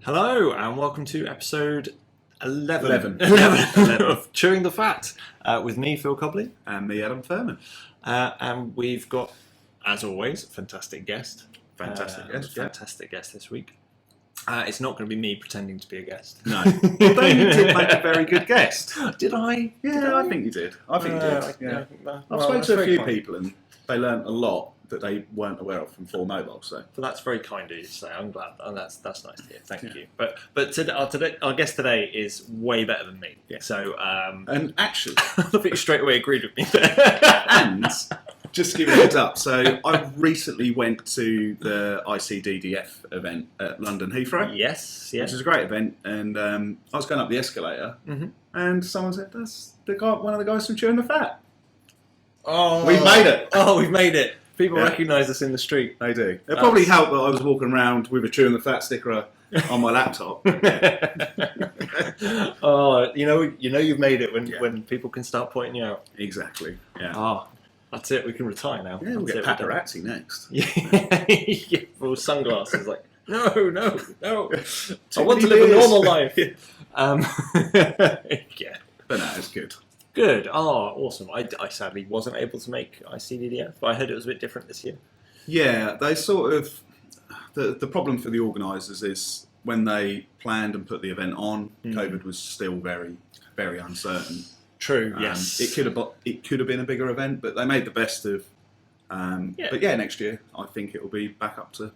Hello and welcome to episode 11 of Chewing the Fat with me, Phil Cobley. And me, Adam Furman. And we've got, as always, a fantastic guest. Fantastic Guest this week. It's not going to be me pretending to be a guest. No. Although you did make a very good guest. Did I? Yeah, I think you did. I think you did. Yeah. I've spoken to a few people and they learnt a lot that they weren't aware of from 4Mobile. So that's very kind of you to say. I'm glad. And that's nice to hear. Thank you. But today, our guest today is way better than me. Yeah. So and actually, I think you straight away agreed with me. And just to give you a heads up, so I recently went to the ICDDF event at London Heathrow. Yes. Which is a great event, and I was going up the escalator, and someone said, "That's the guy, one of the guys from Chewing the Fat." Oh, we've made it! Oh, we've made it! People recognise us in the street. They do. It probably helped that I was walking around with a Chewing the Fat sticker on my laptop. Oh, you know, you've made it when people can start pointing you out. Exactly. Yeah. Oh, that's it. We can retire now. Yeah, we'll get paparazzi next. Yeah, with sunglasses. Like, no. I want to live a normal life. Yeah. But no, it's good. Good. Oh, awesome. I sadly wasn't able to make ICDDF, but I heard it was a bit different this year. Yeah, they sort of... The problem for the organisers is when they planned and put the event on, COVID was still very, very uncertain. True, yes. It could have been a bigger event, but they made the best of... But yeah, next year, I think it will be back up to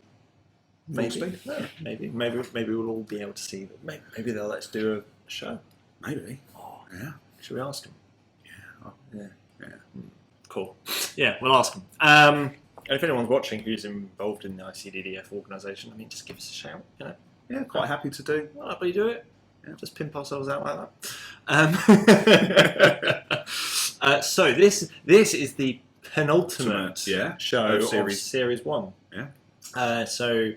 full speed. Yeah, maybe we'll all be able to see them. Maybe they'll let us do a show. Maybe. Oh, yeah. Should we ask them? Yeah. Cool. Yeah, we'll ask them. And if anyone's watching who's involved in the ICDDF organisation, I mean, just give us a shout. You know. Yeah, quite happy to do. Well, happily do it. Yeah, just pimp ourselves out like that. So this is the penultimate show of Series 1. Yeah. So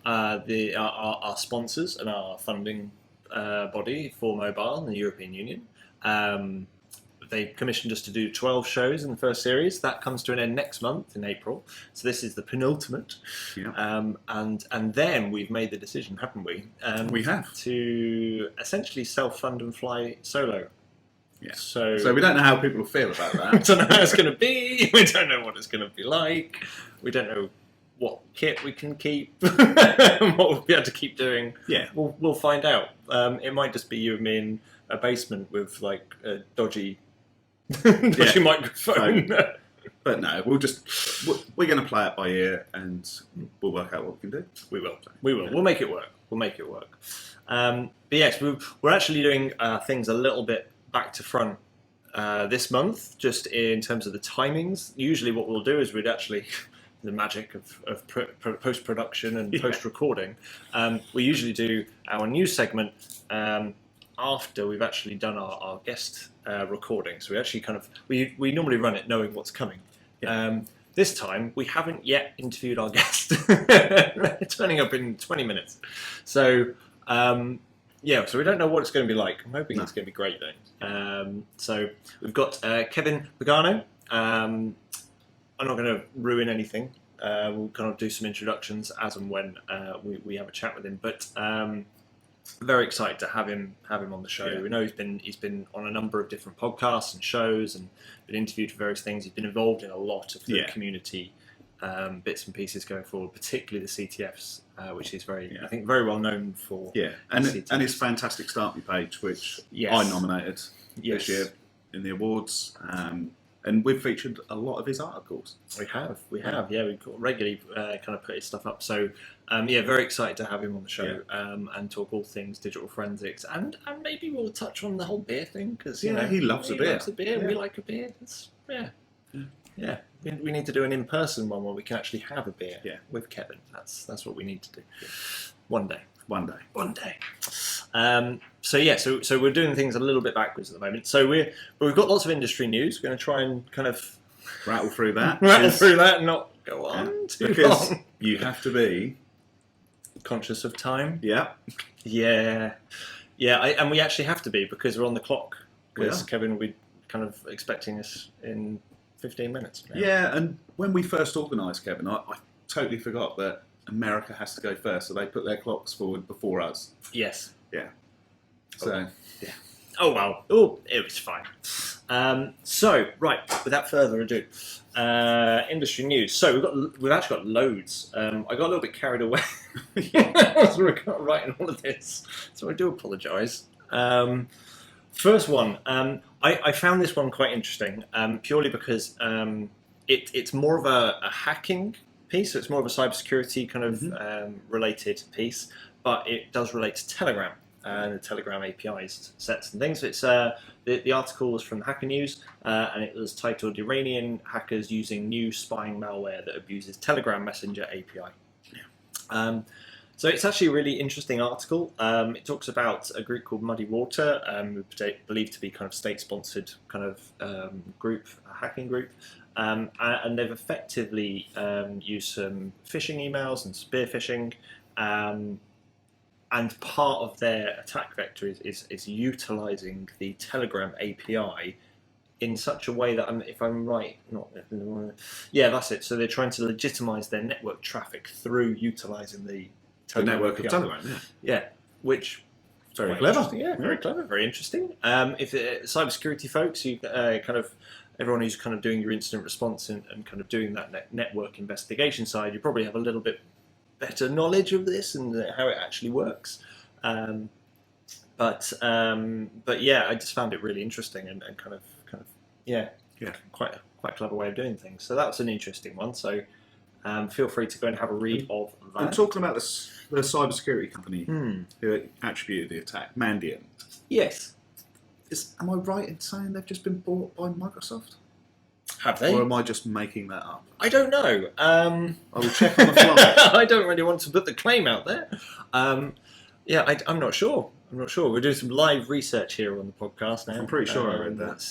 our sponsors and our funding body, 4Mobile and the European Union, they commissioned us to do 12 shows in the first series. That comes to an end next month in April. So this is the penultimate. Yeah. And then we've made the decision, haven't we? We have. To essentially self-fund and fly solo. Yeah. So we don't know how people feel about that. We don't know how it's going to be. We don't know what it's going to be like. We don't know what kit we can keep. What we'll be able to keep doing. Yeah. We'll find out. It might just be you and me in a basement with like a dodgy microphone. But no, we're going to play it by ear and we'll work out what we can do. We will. We'll make it work. But yes, we're actually doing things a little bit back to front this month, just in terms of the timings. Usually what we'll do is we'd actually, the magic of post-production and post-recording, we usually do our news segment after we've actually done our guest recording. So we actually we normally run it knowing what's coming. Yeah. This time we haven't yet interviewed our guest. They're turning up in 20 minutes. So so we don't know what it's going to be like. I'm hoping it's going to be great though. So we've got Kevin Pagano. I'm not going to ruin anything. We'll kind of do some introductions as and when we have a chat with him. But very excited to have him on the show. Yeah. We know he's been on a number of different podcasts and shows and been interviewed for various things. He's been involved in a lot of the community bits and pieces going forward, particularly the CTFs, which is I think very well known for. Yeah, and his fantastic StartMe page, which I nominated this year in the awards. And we've featured a lot of his articles. We have. Yeah, we regularly kind of put his stuff up. So, very excited to have him on the show and talk all things digital forensics. And maybe we'll touch on the whole beer thing because he loves a beer. Loves a beer. Yeah. We like a beer. Yeah. We need to do an in-person one where we can actually have a beer with Kevin. That's what we need to do. Yeah. One day. So we're doing things a little bit backwards at the moment. So we've got lots of industry news. We're going to try and kind of rattle through that, and not go on too long. You have to be conscious of time. Yeah. And we actually have to be because we're on the clock. Because Kevin will be kind of expecting us in 15 minutes. Now. Yeah, and when we first organised, Kevin, I totally forgot that America has to go first, so they put their clocks forward before us. Yes. Yeah. So, yeah. Oh well. Oh, it was fine. So right, without further ado, industry news. So we've actually got loads. I got a little bit carried away as we were writing all of this, so I do apologise. First one, I found this one quite interesting, purely because it's more of a hacking piece. So it's more of a cybersecurity kind of related piece, but it does relate to Telegram. And the Telegram APIs sets and things. It's the article was from Hacker News, and it was titled "Iranian hackers using new spying malware that abuses Telegram Messenger API." Yeah. So it's actually a really interesting article. It talks about a group called Muddy Water, believed to be kind of state-sponsored kind of group, a hacking group, and they've effectively used some phishing emails and spear phishing. And part of their attack vector is utilising the Telegram API in such a way that, if I'm right, that's it. So they're trying to legitimise their network traffic through utilising the Telegram network API. of Telegram, Yeah, which very clever. Yeah, very clever, very interesting. If cybersecurity folks, you kind of everyone who's kind of doing your incident response and kind of doing that network investigation side, you probably have a little bit better knowledge of this and how it actually works, but yeah, I just found it really interesting and kind of quite a clever way of doing things. So that's an interesting one. So feel free to go and have a read of that. I'm talking about the cybersecurity company who attributed the attack, Mandiant. Yes. Am I right in saying they've just been bought by Microsoft? Have they? Or am I just making that up? I don't know. I will check on the fly. I don't really want to put the claim out there. Yeah, I'm not sure. We're doing some live research here on the podcast now. I'm pretty sure I read that.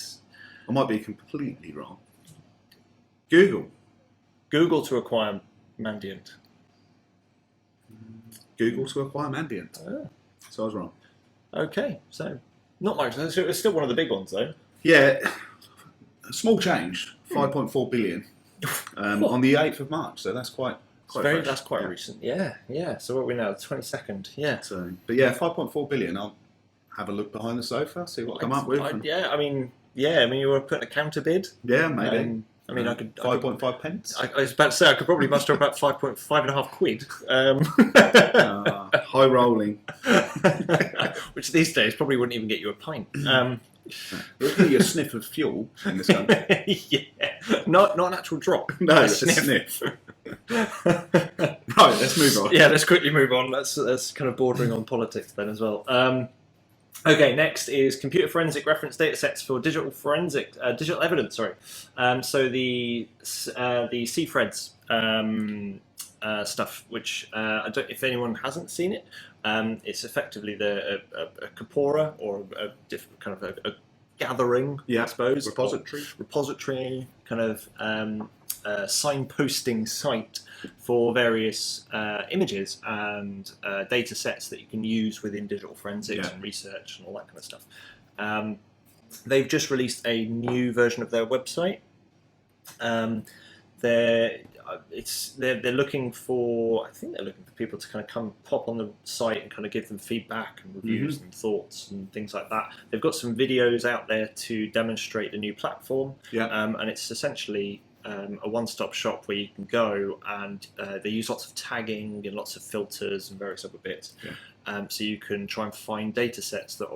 I might be completely wrong. Google to acquire Mandiant. Google to acquire Mandiant. Oh. So I was wrong. Okay, so not much. It's still one of the big ones, though. Yeah. A small change, 5.4 billion on the 8th of March. So that's quite that's quite recent. Yeah. So what are we now? The 22nd. Yeah. So, but yeah, 5.4 billion. I'll have a look behind the sofa, see what I come up with. I mean, you want to put a counter bid? Yeah, maybe. I could 5.5 pence. I was about to say I could probably muster about 5.5 quid. High rolling. Which these days probably wouldn't even get you a pint. We'll give you a sniff of fuel in this country. Yeah, not an actual drop. No, a sniff. Right, let's move on. Yeah, let's quickly move on. That's kind of bordering on politics then as well. Okay, next is computer forensic reference data sets for digital evidence. Sorry, so the CFREDS stuff, which I don't. If anyone hasn't seen it, it's effectively a corpora or a different kind of a gathering, I suppose, repository kind of signposting site for various images and data sets that you can use within digital forensics and research and all that kind of stuff. They've just released a new version of their website. They're looking for, I think they're looking for people to kind of come pop on the site and kind of give them feedback and reviews and thoughts and things like that. They've got some videos out there to demonstrate the new platform, and it's essentially a one-stop shop where you can go and they use lots of tagging and lots of filters and various other bits. So you can try and find data sets that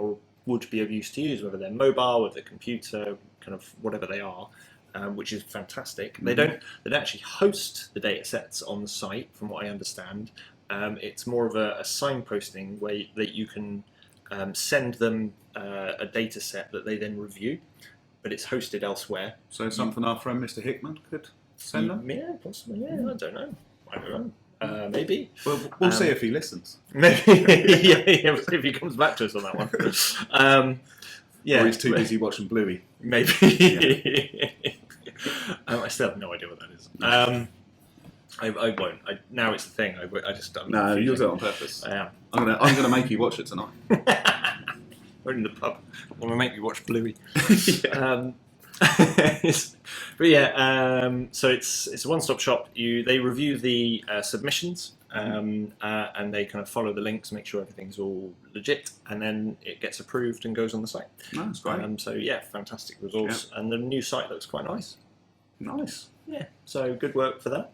would be of use to use, whether they're mobile, whether they're computer, kind of whatever they are. Which is fantastic. They don't actually host the data sets on the site, from what I understand. It's more of a signposting where that you can send them a data set that they then review, but it's hosted elsewhere. So something our friend Mr. Hickman could send them? Yeah, possibly. Yeah, I don't know. Maybe. Well, we'll see if he listens. Maybe. Yeah, we'll see if he comes back to us on that one. Or he's too busy watching Bluey. Maybe. I still have no idea what that is. I won't. Now it's the thing. I just don't. No, you'll do it on purpose. I am. I'm gonna make you watch it tonight. We're in the pub. I'm gonna make you watch Bluey. But yeah, so it's a one-stop shop. They review the submissions and they kind of follow the links, make sure everything's all legit, and then it gets approved and goes on the site. No, that's great. So yeah, fantastic resource, and the new site looks quite nice. Nice. Yeah, so good work for that.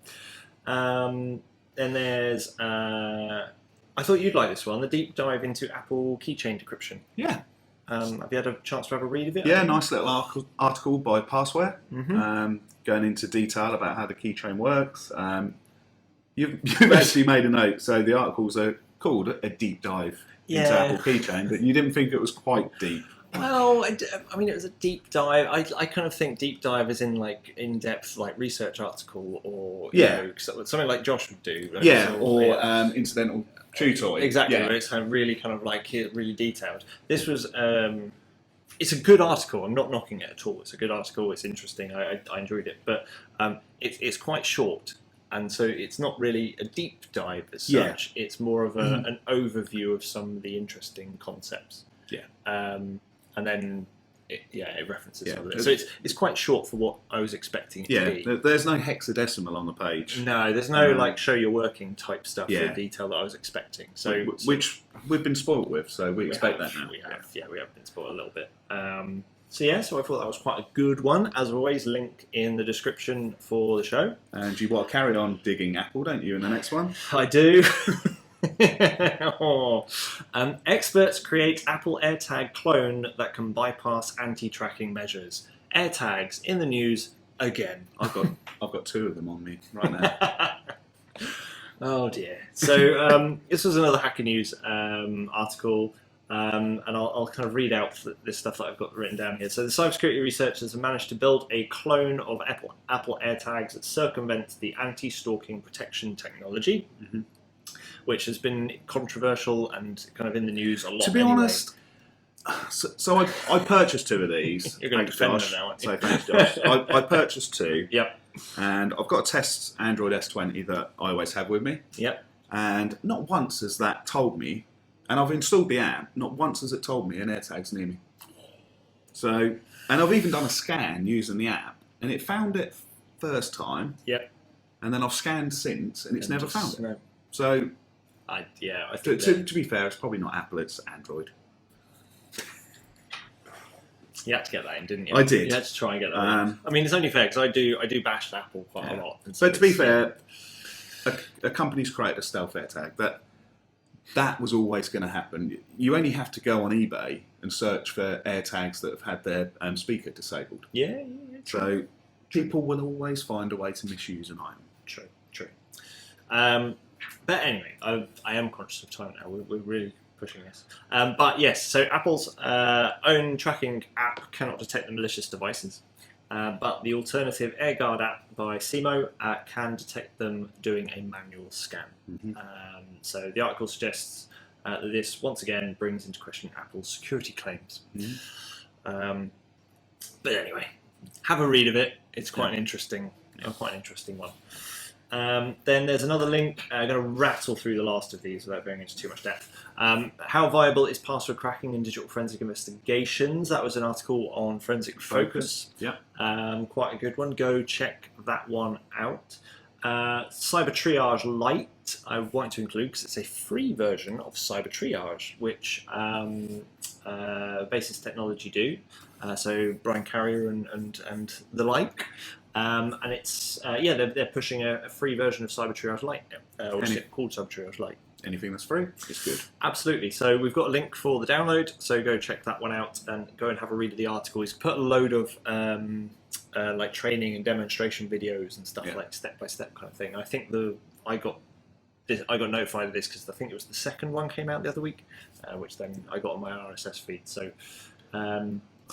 Then there's, I thought you'd like this one, the deep dive into Apple Keychain decryption. Yeah. Have you had a chance to have a read of it? Yeah, nice little article by Passware, Mm-hmm. going into detail about how the keychain works. You've actually made a note, so the articles are called a deep dive into Apple Keychain, but you didn't think it was quite deep. Well, I mean, it was a deep dive. I kind of think deep dive is in like in-depth like research article or you know, something like Josh would do. Right? Yeah, So, or incidental tutoring. Exactly, Yeah. where it's kind of really kind of like really detailed. This was, it's a good article. I'm not knocking it at all. It's a good article. It's interesting. I enjoyed it, but it's quite short. And so it's not really a deep dive as such. It's more of an overview of some of the interesting concepts. Yeah. And then it references some of it. So it's quite short for what I was expecting it to be. Yeah, there's no hexadecimal on the page. No, there's no like show your working type stuff Yeah. or detail that I was expecting. So which we've been spoiled with, so we expect that now. We have been spoiled a little bit. So I thought that was quite a good one. As always, link in the description for the show. And you want to carry on digging Apple, don't you, in the next one? I do. Experts create Apple Airtag clone that can bypass anti-tracking measures. AirTags in the news again. I've got two of them on me right now. Oh dear. So this was another Hacker News article, and I'll kind of read out this stuff that I've got written down here. So the cybersecurity researchers have managed to build a clone of Apple AirTags that circumvents the anti-stalking protection technology. Mm-hmm. Which has been controversial and kind of in the news a lot. To be honest, so I purchased two of these. You're going to defend them now, aren't you? So thanks, Josh. I purchased two. Yep. And I've got a test Android S20 that I always have with me. Yep. And not once has that told me, and I've installed the app, not once has it told me an AirTag's near me. So, and I've even done a scan using the app, and it found it first time. Yep. And then I've scanned since, and it's never found it. No. So... I think to be fair, it's probably not Apple, it's Android. You had to get that in, didn't you? I did. You had to try and get that in. I mean, it's only fair because I do bash Apple quite a lot. But to be fair, a company's created a stealth AirTag. That was always going to happen. You only have to go on eBay and search for AirTags that have had their speaker disabled. Yeah. So people will always find a way to misuse an item. True. But anyway, I am conscious of time now. We're really pushing this. But yes, so Apple's own tracking app cannot detect the malicious devices. But the alternative AirGuard app by SEEMO can detect them doing a manual scan. Mm-hmm. So the article suggests that this once again brings into question Apple's security claims. Mm-hmm. But anyway, have a read of it. It's quite an interesting one. Then there's another link. I'm going to rattle through the last of these without going into too much depth. How viable is password cracking in digital forensic investigations? That was an article on Forensic Focus. Yeah. Quite a good one. Go check that one out. Cyber Triage Lite, I want to include because it's a free version of Cyber Triage, which Basis Technology do. So Brian Carrier and the like. And it's they're pushing a free version of Cyber Triage Lite now, or is it called Cyber Triage Lite? Anything that's free is good. Absolutely. So we've got a link for the download. So go check that one out and go and have a read of the article. He's put a load of like training and demonstration videos and stuff like step by step kind of thing. I think I got notified of this because I think it was the second one came out the other week, which then I got on my RSS feed. So.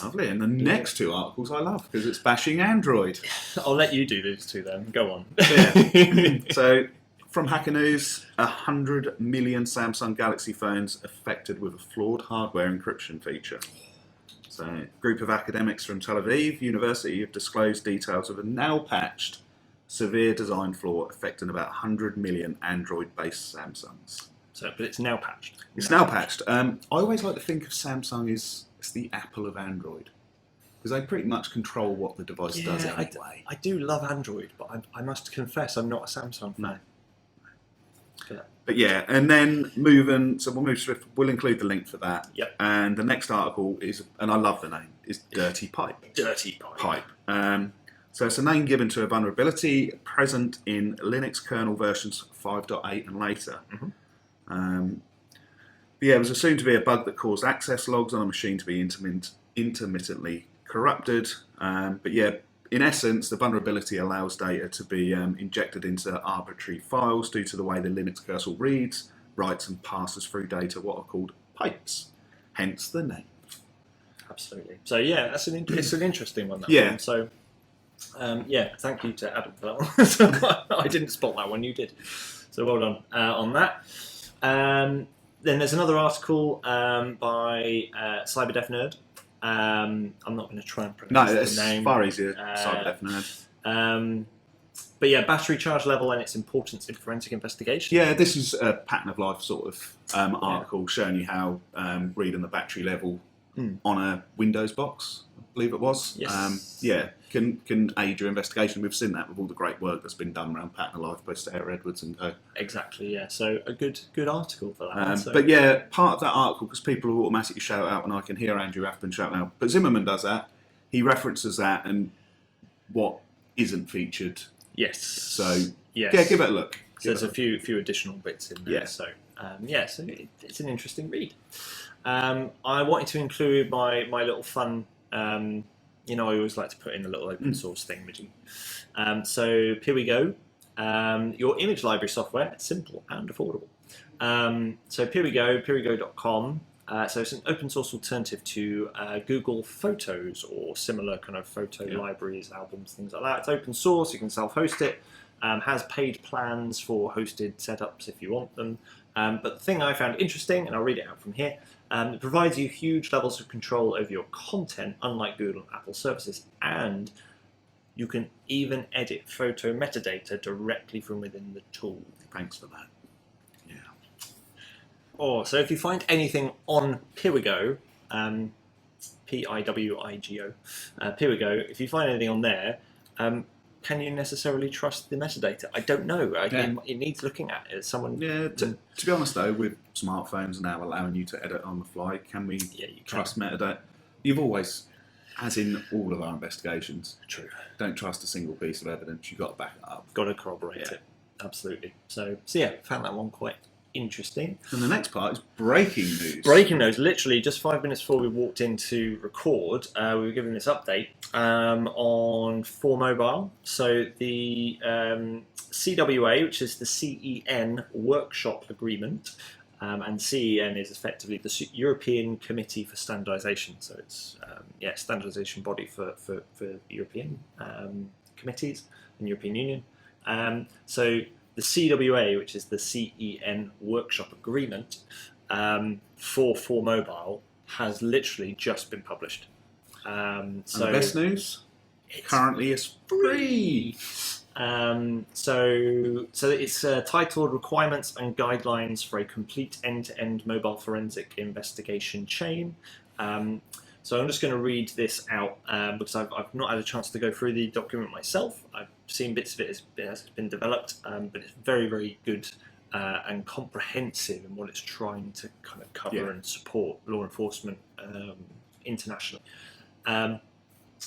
Lovely, and the next two articles I love because it's bashing Android. I'll let you do these two then. Go on. So, from Hacker News, 100 million Samsung Galaxy phones affected with a flawed hardware encryption feature. So, a group of academics from Tel Aviv University have disclosed details of a now-patched severe design flaw affecting about 100 million Android-based Samsungs. But it's now patched. It's now patched. I always like to think of Samsung as it's the Apple of Android, because they pretty much control what the device does anyway. I do love Android, but I must confess I'm not a Samsung fan. But yeah, and then moving, so we'll move swift. We'll include the link for that. Yep. And the next article is, and I love the name, is Dirty Pipe. Dirty Pipe. So it's a name given to a vulnerability present in Linux kernel versions 5.8 and later. But yeah, it was assumed to be a bug that caused access logs on a machine to be intermittently corrupted. But yeah, in essence, the vulnerability allows data to be injected into arbitrary files due to the way the Linux kernel reads, writes, and passes through data, what are called pipes. Hence the name. Absolutely. So yeah, it's an interesting one. That one. So yeah, thank you to Adam for that one. So, I didn't spot that one, you did. So well done on that. Then there's another article by CyberDef Nerd. I'm not going to try and pronounce the name. It's far easier. CyberDef Nerd. But yeah, battery charge level and its importance in forensic investigation. Yeah, this is a pattern of life sort of article showing you how reading the battery level on a Windows box, I believe it was. Yes. Yeah, can aid your investigation. We've seen that with all the great work that's been done around pattern of life by Sarah Edwards and co. Exactly, yeah. So a good article for that. So. But yeah, part of that article, because people will automatically shout out, and I can hear Andrew Rathbun shout out, but Zimmerman does that. He references that and what isn't featured. Yes. So yes. Yeah, give it a look. So there's a few additional bits in there. Yeah. So so it's an interesting read. I wanted to include my little fun. I always like to put in a little open source thing, so here we go. Your image library software, it's simple and affordable. So Perigo, Perigo.com. So it's an open source alternative to Google Photos or similar kind of photo libraries, albums, things like that. It's open source, you can self-host it, has paid plans for hosted setups if you want them. But the thing I found interesting, and I'll read it out from here, it provides you huge levels of control over your content, unlike Google and Apple services, and you can even edit photo metadata directly from within the tool. Thanks for that. Yeah. So if you find anything on Perigo, Piwigo, Perigo, if you find anything on there, can you necessarily trust the metadata? I don't know. It needs looking at. Someone. Yeah. To be honest though, with smartphones now allowing you to edit on the fly, can we trust metadata? You've always, as in all of our investigations, True. Don't trust a single piece of evidence. You've got to back it up. Got to corroborate it. Absolutely. So yeah, found that one quite interesting. And the next part is breaking news. Breaking news. Literally, just 5 minutes before we walked in to record, we were given this update on 4Mobile. So the CWA, which is the CEN Workshop Agreement, and CEN is effectively the European Committee for Standardisation. So it's standardisation body for European committees in European Union. So the CWA, which is the CEN Workshop Agreement for 4Mobile, has literally just been published. So and the best news, currently is free. So it's titled Requirements and Guidelines for a Complete End-to-End Mobile Forensic Investigation Chain. So I'm just going to read this out because I've not had a chance to go through the document myself. I've seen bits of it as it's been developed, but it's very, very good and comprehensive in what it's trying to kind of cover and support law enforcement internationally. A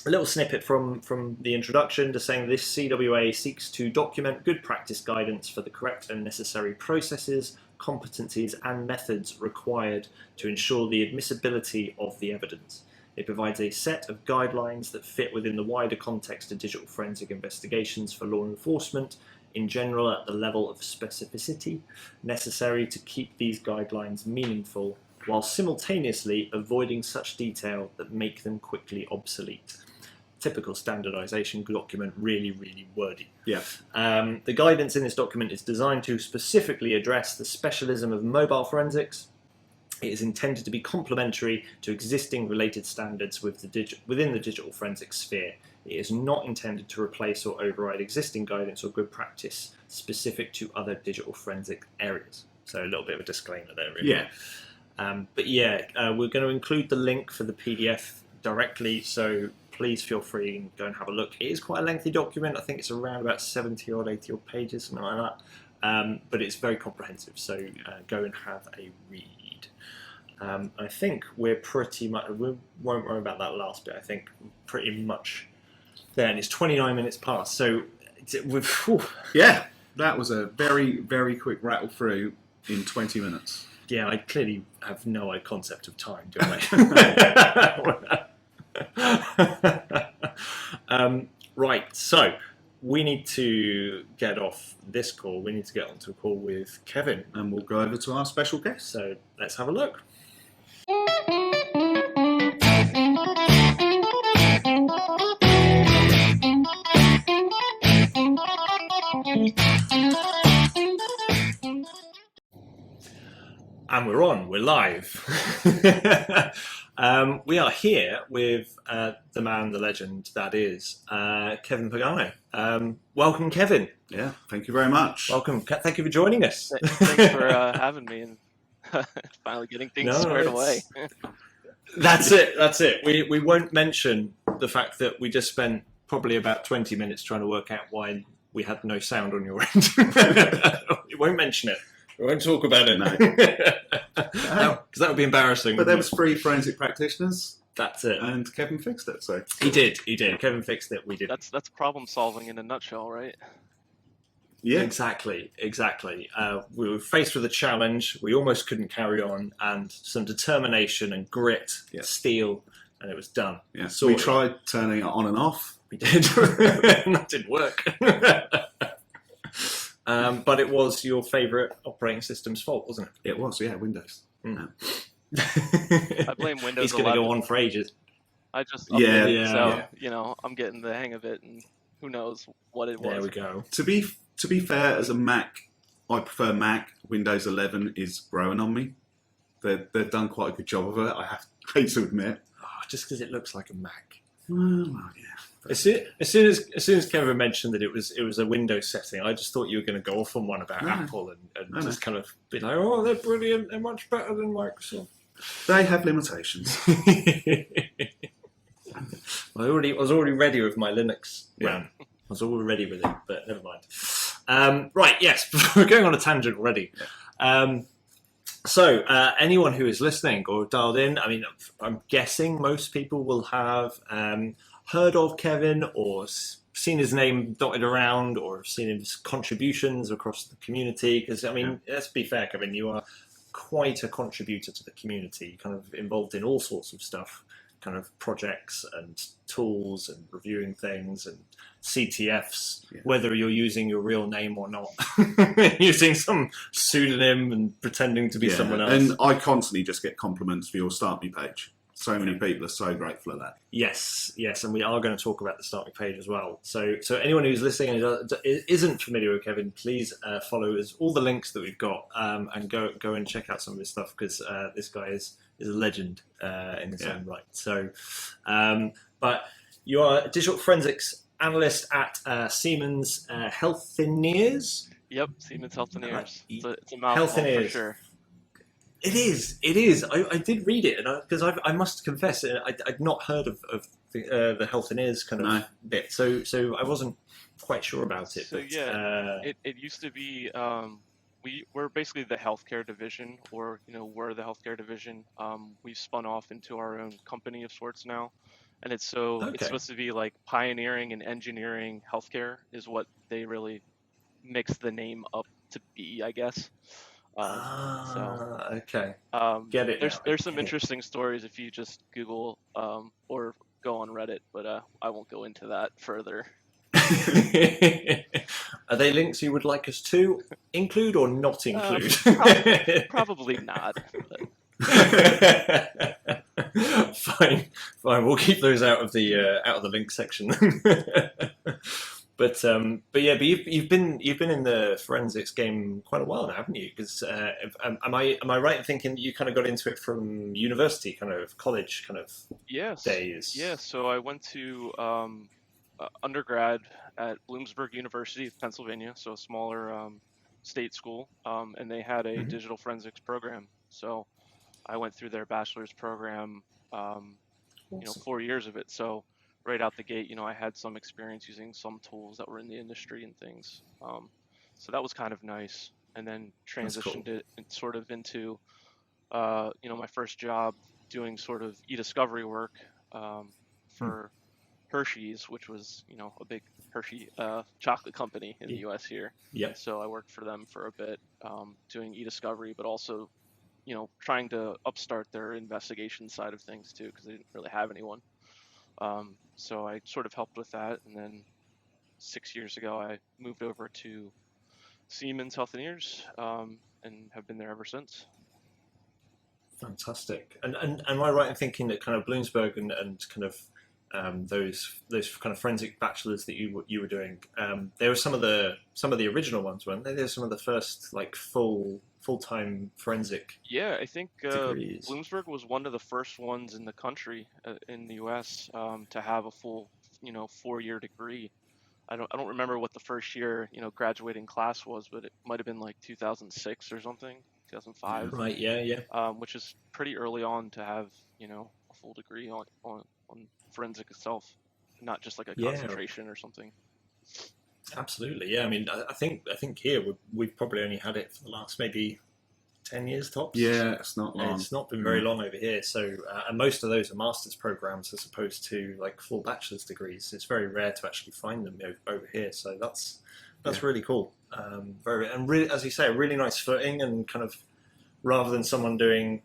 little snippet from the introduction, just saying this CWA seeks to document good practice guidance for the correct and necessary processes, competencies and methods required to ensure the admissibility of the evidence. It provides a set of guidelines that fit within the wider context of digital forensic investigations for law enforcement, in general at the level of specificity necessary to keep these guidelines meaningful, while simultaneously avoiding such detail that make them quickly obsolete. Typical standardization document, really, really wordy. Yeah. The guidance in this document is designed to specifically address the specialism of mobile forensics. It is intended to be complementary to existing related standards within the digital forensics sphere. It is not intended to replace or override existing guidance or good practice specific to other digital forensic areas. So a little bit of a disclaimer there, really. Yeah. But yeah, we're going to include the link for the PDF directly, so please feel free and go and have a look. It is quite a lengthy document. I think it's around about 70 or 80 odd pages, something like that. but it's very comprehensive. So go and have a read. I think we won't worry about that last bit. I think pretty much there, and it's 29 minutes past. So yeah, that was a very, very quick rattle through in 20 minutes. Yeah, I clearly have no concept of time, do I? Right, so we need to get off this call. We need to get onto a call with Kevin. And we'll go over to our special guest. So let's have a look. And we're live. We are here with the man, the legend, that is Kevin Pagano. Welcome, Kevin. Yeah, thank you very much. Welcome. Thank you for joining us. Thanks for having me and finally getting things squared away. That's it. We won't mention the fact that we just spent probably about 20 minutes trying to work out why we had no sound on your end. We won't mention it. We won't talk about it. No. Because that would be embarrassing. But there was 3 forensic practitioners. That's it. And Kevin fixed it. So He did. Kevin fixed it. We did. That's problem solving in a nutshell, right? yeah, Exactly. We were faced with a challenge. We almost couldn't carry on, and some determination and grit, steel, and it was done. yeah. So We tried turning it on and off. We did. That didn't work. But it was your favourite operating system's fault, wasn't it? It was, Windows. Mm. I blame Windows He's going to 11. go on for ages. I just Yeah, updated, so yeah. I'm getting the hang of it, and who knows what it was. There we go. To be fair, as a Mac, I prefer Mac. Windows 11 is growing on me. They've done quite a good job of it. I hate to admit. Oh, just because it looks like a Mac. Well, yeah. As soon as Kevin mentioned that it was a Windows setting, I just thought you were going to go off on one about Apple and just kind of be like, oh, they're brilliant, they're much better than Microsoft. They have limitations. I was already ready with my Linux rant. I was already ready with it, but never mind. Right, yes, we're going on a tangent already. So anyone who is listening or dialed in, I mean, I'm guessing most people will have heard of Kevin or seen his name dotted around or seen his contributions across the community. Because, I mean, let's be fair, Kevin, you are quite a contributor to the community, kind of involved in all sorts of stuff, kind of projects and tools and reviewing things and CTFs, whether you're using your real name or not, using some pseudonym and pretending to be someone else. And I constantly just get compliments for your StartMe page. So many people are so grateful for that. Yes, and we are going to talk about the StartMe page as well. So anyone who's listening and isn't familiar with Kevin, please follow all the links that we've got and go and check out some of his stuff, because this guy is a legend in his own right. So, but you are a digital forensics analyst at Siemens Healthineers. Yep, Siemens Healthineers. It's a mouthful for sure. It is. I did read it, and because I must confess, I'd not heard of the Healthineers kind of bit, so I wasn't quite sure about it. So but, it used to be we're basically the healthcare division, or we're the healthcare division. We've spun off into our own company of sorts now, and it's supposed to be like pioneering and engineering healthcare is what they really mix the name up to be, I guess. Okay. Get it. There's some interesting stories if you just Google or go on Reddit, but I won't go into that further. Are they links you would like us to include or not include? Probably not. Fine. We'll keep those out of the link section. But you've been in the forensics game quite a while now, haven't you? Because am I right in thinking that you kind of got into it from university, kind of college, kind of days? Yeah. So I went to undergrad at Bloomsburg University of Pennsylvania, so a smaller state school, and they had a digital forensics program. So I went through their bachelor's program, 4 years of it. So right out the gate, I had some experience using some tools that were in the industry and things. So that was kind of nice. And then transitioned cool. it sort of into, my first job doing sort of e-discovery work for Hershey's, which was, a big Hershey chocolate company in the U.S. here. Yeah. And so I worked for them for a bit, doing e-discovery, but also, trying to upstart their investigation side of things too, because they didn't really have anyone. So I sort of helped with that, and then 6 years ago I moved over to Siemens Healthineers, and have been there ever since. Fantastic. And am I right in thinking that kind of Bloomsburg and kind of those kind of forensic bachelors that you were doing, they were some of the original ones, weren't they? They're some of the first like full-time forensic. Yeah, I think degrees. Bloomsburg was one of the first ones in the country, in the U.S., to have a full 4-year degree. I don't remember what the first year graduating class was, but it might have been like 2006 or something, 2005. Right. Yeah. Which is pretty early on to have a full degree on forensic itself, not just like a concentration or something. Absolutely. Yeah. I mean, I think here we've probably only had it for the last maybe 10 years tops. Yeah, it's not long. It's not been very long over here. So, and most of those are master's programs as opposed to like full bachelor's degrees. It's very rare to actually find them over here. So that's really cool. Really, as you say, a really nice footing, and kind of rather than someone doing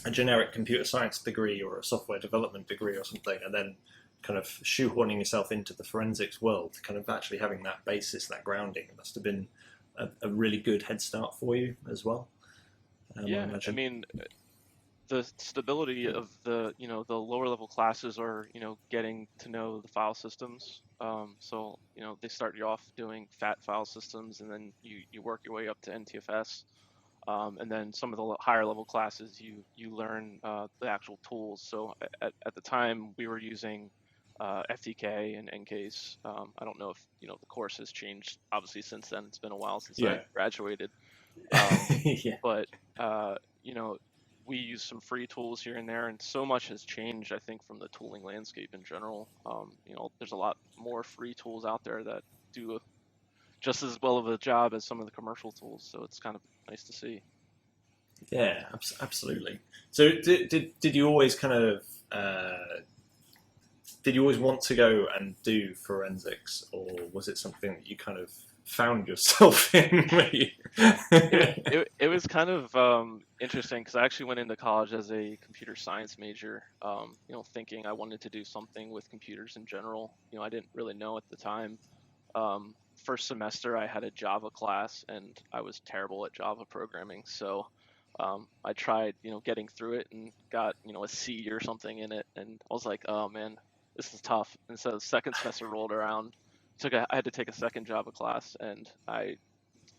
a generic computer science degree or a software development degree or something, and then kind of shoehorning yourself into the forensics world, kind of actually having that basis, that grounding, must have been a really good head start for you as well. I mean, the stability of the lower level classes are getting to know the file systems. So they start you off doing fat file systems, and then you work your way up to NTFS, and then some of the higher level classes you learn the actual tools. So at the time we were using FTK and NCase. I don't know if the course has changed obviously since then. It's been a while since I graduated. But we use some free tools here and there, and so much has changed, I think, from the tooling landscape in general. There's a lot more free tools out there that do just as well of a job as some of the commercial tools, so it's kind of nice to see. Yeah, absolutely. So did you always kind of did you always want to go and do forensics, or was it something that you kind of found yourself in? It was kind of interesting, because I actually went into college as a computer science major, thinking I wanted to do something with computers in general. I didn't really know at the time. First semester I had a Java class, and I was terrible at Java programming, so I tried getting through it and got a C or something in it, and I was like, oh man, this is tough. And so the second semester rolled around. I had to take a second Java class, and I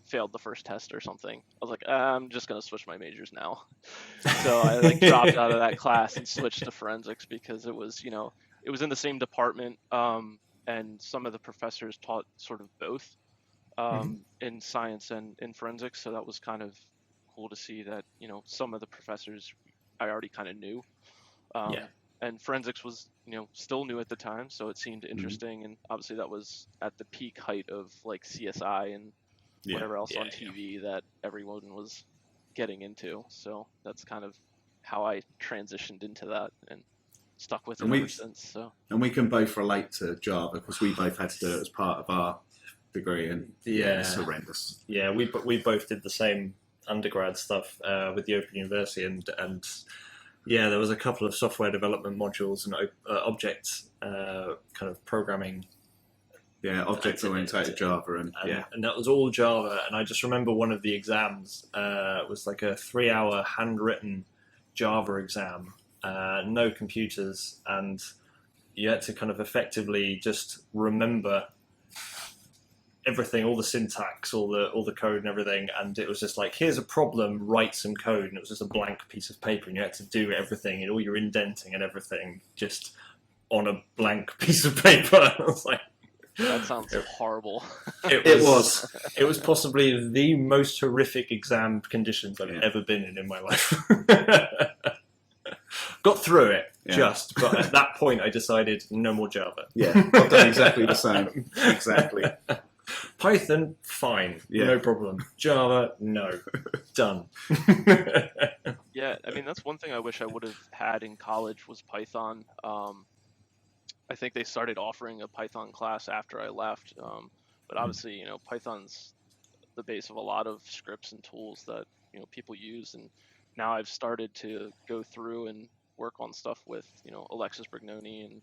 failed the first test or something. I was like, I'm just going to switch my majors now. So I dropped out of that class and switched to forensics, because it was in the same department, and some of the professors taught sort of both in science and in forensics. So that was kind of cool to see that, some of the professors I already kind of knew. And forensics was, still new at the time, so it seemed interesting. And obviously that was at the peak height of like CSI and whatever else on TV that everyone was getting into. So that's kind of how I transitioned into that and stuck with it ever since. So. And we can both relate to Java, because we both had to do it as part of our degree, and it's horrendous. Yeah, we both did the same undergrad stuff with the Open University, and yeah, there was a couple of software development modules and object kind of programming. Yeah, object-oriented Java, and that was all Java. And I just remember one of the exams was like a 3-hour handwritten Java exam, no computers, and you had to kind of effectively just remember everything, all the syntax, all the code and everything, and it was just like, here's a problem, write some code, and it was just a blank piece of paper, and you had to do everything and all your indenting and everything just on a blank piece of paper. I was like, that sounds horrible. It was possibly the most horrific exam conditions I've ever been in my life. Got through it, but at that point I decided no more Java. Yeah, I've done exactly the same. Exactly. Python, fine, no problem. Java, no, done. Yeah, I mean, that's one thing I wish I would have had in college was Python. I think they started offering a Python class after I left, but obviously, Python's the base of a lot of scripts and tools that people use, and now I've started to go through and work on stuff with Alexis Brignoni, and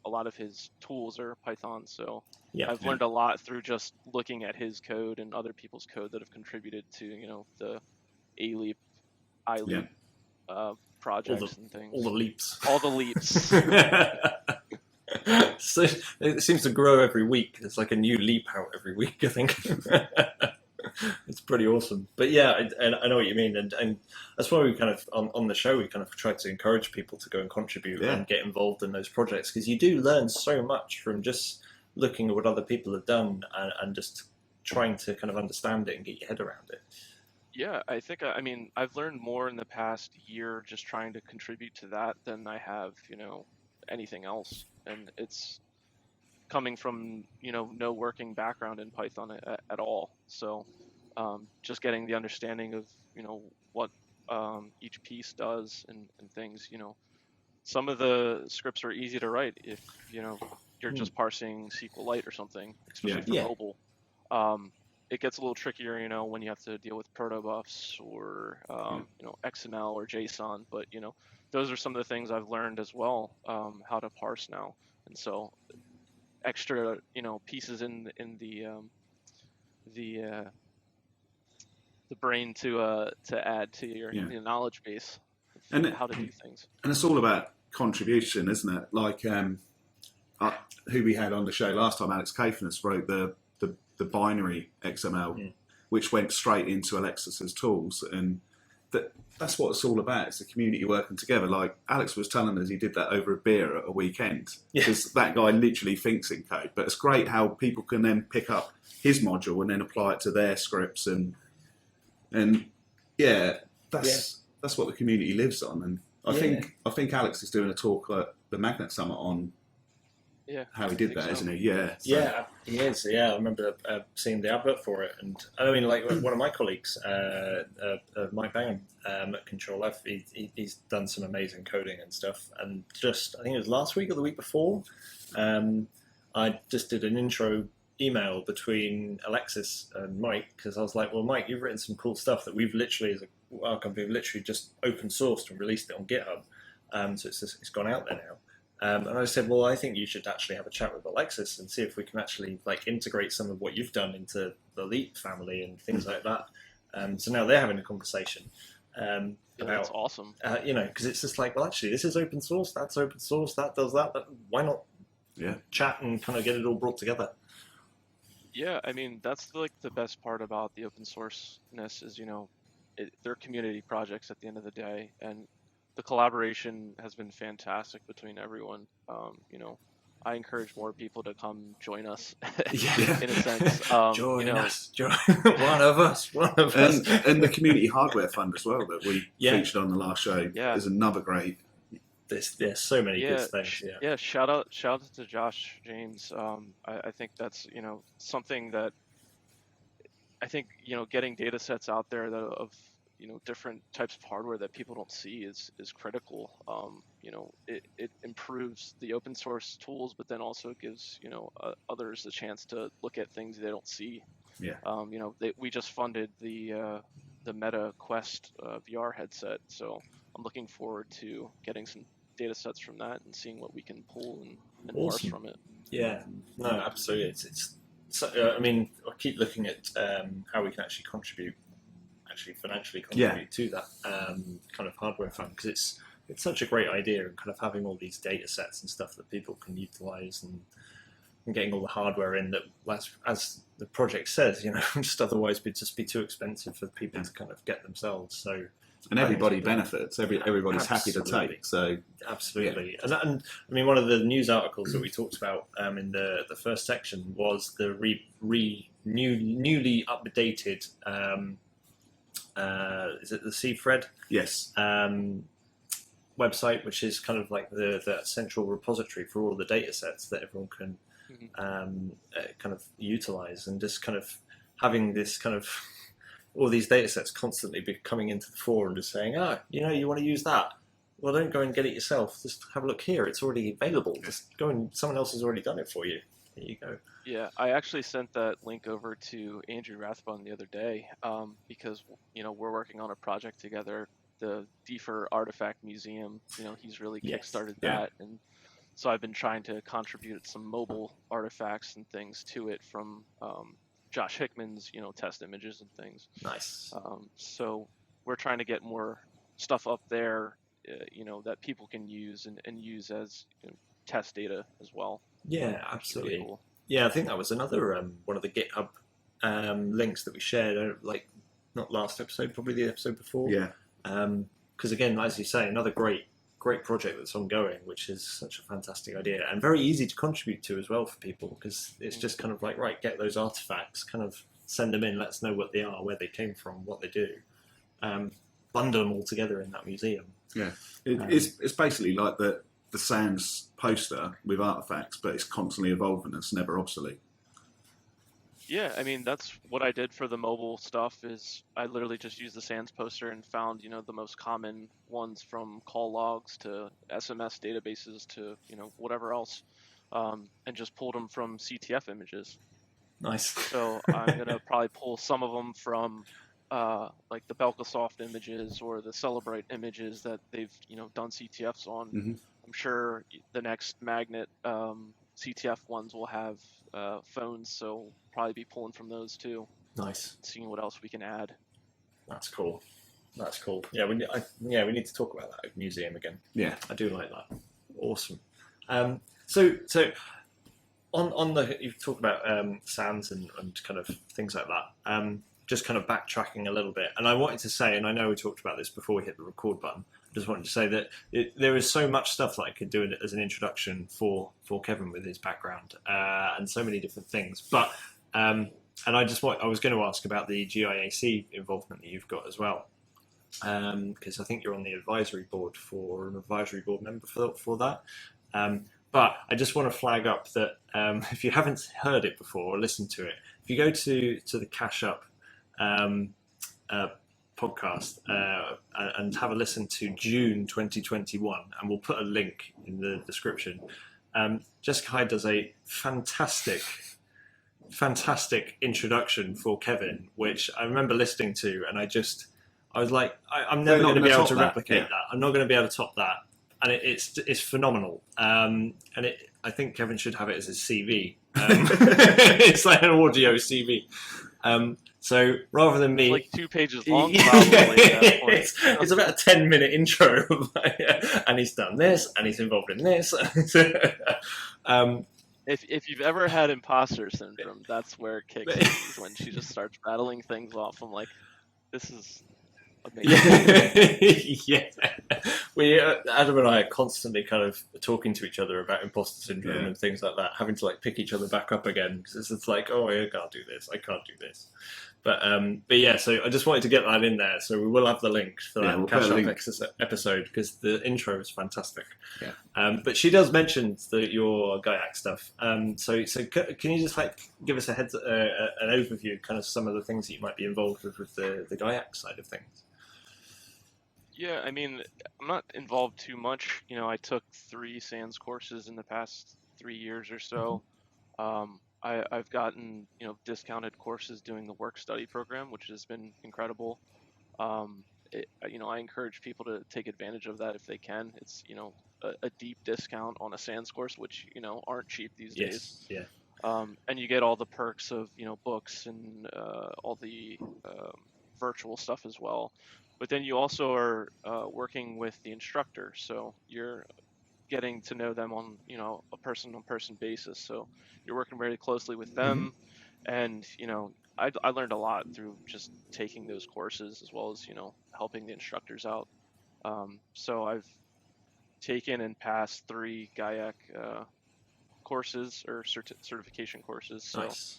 a lot of his tools are Python. So I've learned a lot through just looking at his code and other people's code that have contributed to the ALEAP, iLeap projects and things. All the leaps. All the leaps. So it seems to grow every week. There's like a new leap out every week, I think. It's pretty awesome. But yeah, I know what you mean. And that's why we kind of, on the show, we kind of try to encourage people to go and contribute and get involved in those projects, because you do learn so much from just looking at what other people have done and just trying to kind of understand it and get your head around it. Yeah, I think, I've learned more in the past year just trying to contribute to that than I have, anything else. And it's coming from, no working background in Python at all. So just getting the understanding of, what each piece does and things, some of the scripts are easy to write if, you're just parsing SQLite or something, especially for mobile. It gets a little trickier, when you have to deal with protobufs or, XML or JSON. But, those are some of the things I've learned as well, how to parse now. And so extra, pieces in the brain to add to your knowledge base of how to do things. And it's all about contribution, isn't it? Like who we had on the show last time, Alex Kafanis, wrote the binary XML, which went straight into Alexis's tools, and that's what it's all about. It's the community working together. Like Alex was telling us, he did that over a beer at a weekend, because that guy literally thinks in code. But it's great how people can then pick up his module and then apply it to their scripts, and that's what the community lives on. And I think Alex is doing a talk at the Magnet Summit on how he did that, isn't he? Yeah. So. Yeah, he is. Yeah, I remember seeing the advert for it, and I mean, like one of my colleagues, Mike Bangham at Control F, he's done some amazing coding and stuff. And just, I think it was last week or the week before, I just did an intro email between Alexis and Mike, because I was like, well, Mike, you've written some cool stuff that we've literally, as our company, we've literally just open sourced and released it on GitHub. So it's gone out there now. And I said, well, I think you should actually have a chat with Alexis and see if we can actually integrate some of what you've done into the Leap family and things like that. So now they're having a conversation about, that's awesome. Because it's just like, well, actually, this is open source, that's open source, that does that, but why not chat and kind of get it all brought together? Yeah, I mean, that's the best part about the open sourceness is, they're community projects at the end of the day, and the collaboration has been fantastic between everyone. I encourage more people to come join us in a sense. Join us. One of us. And the Community Hardware Fund as well that we featured on the last show is another great. There's so many good things. Shout out to Josh James. I think that's something that I think getting data sets out there that of different types of hardware that people don't see is critical. It improves the open source tools, but then also gives others the chance to look at things they don't see. We just funded the Meta Quest VR headset, so I'm looking forward to getting some data sets from that and seeing what we can pull and parse from it. Yeah, no, absolutely. It's I mean, I keep looking at how we can actually financially contribute to that kind of hardware fund, because it's such a great idea, and kind of having all these data sets and stuff that people can utilize, and getting all the hardware in that, as the project says, just otherwise would just be too expensive for people to kind of get themselves. So, and everybody benefits. Everybody's happy to take. So absolutely, and I mean, one of the news articles that we talked about in the first section was the newly updated. Is it the CFRED? Yes. Website, which is kind of like the central repository for all the data sets that everyone can kind of utilize, and just kind of having this kind of all these data sets constantly be coming into the fore and just saying, you want to use that. Well, don't go and get it yourself. Just have a look here. It's already available. Just go and someone else has already done it for you. There you go. Yeah, I actually sent that link over to Andrew Rathbone the other day because, we're working on a project together, the Defer Artifact Museum. He's really kickstarted that. And so I've been trying to contribute some mobile artifacts and things to it from Josh Hickman's, test images and things. Nice. So we're trying to get more stuff up there, that people can use and use as test data as well. Yeah, absolutely. Really cool. Yeah, I think that was another one of the GitHub links that we shared, not last episode, probably the episode before. Yeah. Because again, as you say, another great project that's ongoing, which is such a fantastic idea and very easy to contribute to as well for people, because it's just kind of like, right, get those artifacts, kind of send them in, let us know what they are, where they came from, what they do, bundle them all together in that museum. Yeah, it's basically like the SANS poster with artifacts, but it's constantly evolving. It's never obsolete. Yeah, I mean, that's what I did for the mobile stuff. Is I literally just used the SANS poster and found the most common ones, from call logs to SMS databases to whatever else, and just pulled them from CTF images. Nice. So I'm gonna probably pull some of them from like the Belkasoft images or the Celebrate images that they've done CTFs on. Mm-hmm. I'm sure the next Magnet CTF ones will have phones, so probably be pulling from those too. Nice. Seeing what else we can add. That's cool. Yeah, we need to talk about that museum again. Yeah, I do like that. Awesome. So on the, you've talked about SANS and kind of things like that. Just kind of backtracking a little bit, and I wanted to say, and I know we talked about this before we hit the record button, I just wanted to say that there is so much stuff that I could do as an introduction for Kevin with his background, and so many different things. But and I was going to ask about the GIAC involvement that you've got as well, because I think you're on the advisory board member for that. But I just want to flag up that if you haven't heard it before or listened to it, if you go to the Cash Up podcast and have a listen to June 2021, and we'll put a link in the description. Jessica Hyde does a fantastic introduction for Kevin, which I remember listening to, and I was like, I'm never going to be able to replicate that. I'm not going to be able to top that, and it's phenomenal. And I think Kevin should have it as his CV. It's like an audio CV. So rather than me, it's like 2 pages long, probably. It's about a 10-minute intro, and he's done this, and he's involved in this. If you've ever had imposter syndrome, that's where it kicks in, is when she just starts rattling things off. I'm like, this is amazing. Yeah. Adam and I are constantly kind of talking to each other about imposter syndrome and things like that, having to like pick each other back up again, because it's like, oh, I can't do this. But yeah, so I just wanted to get that in there. So we will have the link for that Cash Up episode, because the intro is fantastic. Yeah. But she does mention your Gaiac stuff. So can you just like give us an overview, kind of some of the things that you might be involved with the Gaiac side of things? Yeah, I mean, I'm not involved too much. I took 3 SANS courses in the past 3 years or so. I've gotten, discounted courses doing the work study program, which has been incredible. I encourage people to take advantage of that if they can. It's, a deep discount on a SANS course, which, aren't cheap these days. Yeah. And you get all the perks of, books and all the virtual stuff as well. But then you also are working with the instructor, so you're getting to know them on a person-on-person basis. So you're working very closely with them, and I learned a lot through just taking those courses, as well as helping the instructors out. So I've taken and passed 3 Gaiac courses or certification courses. So Nice.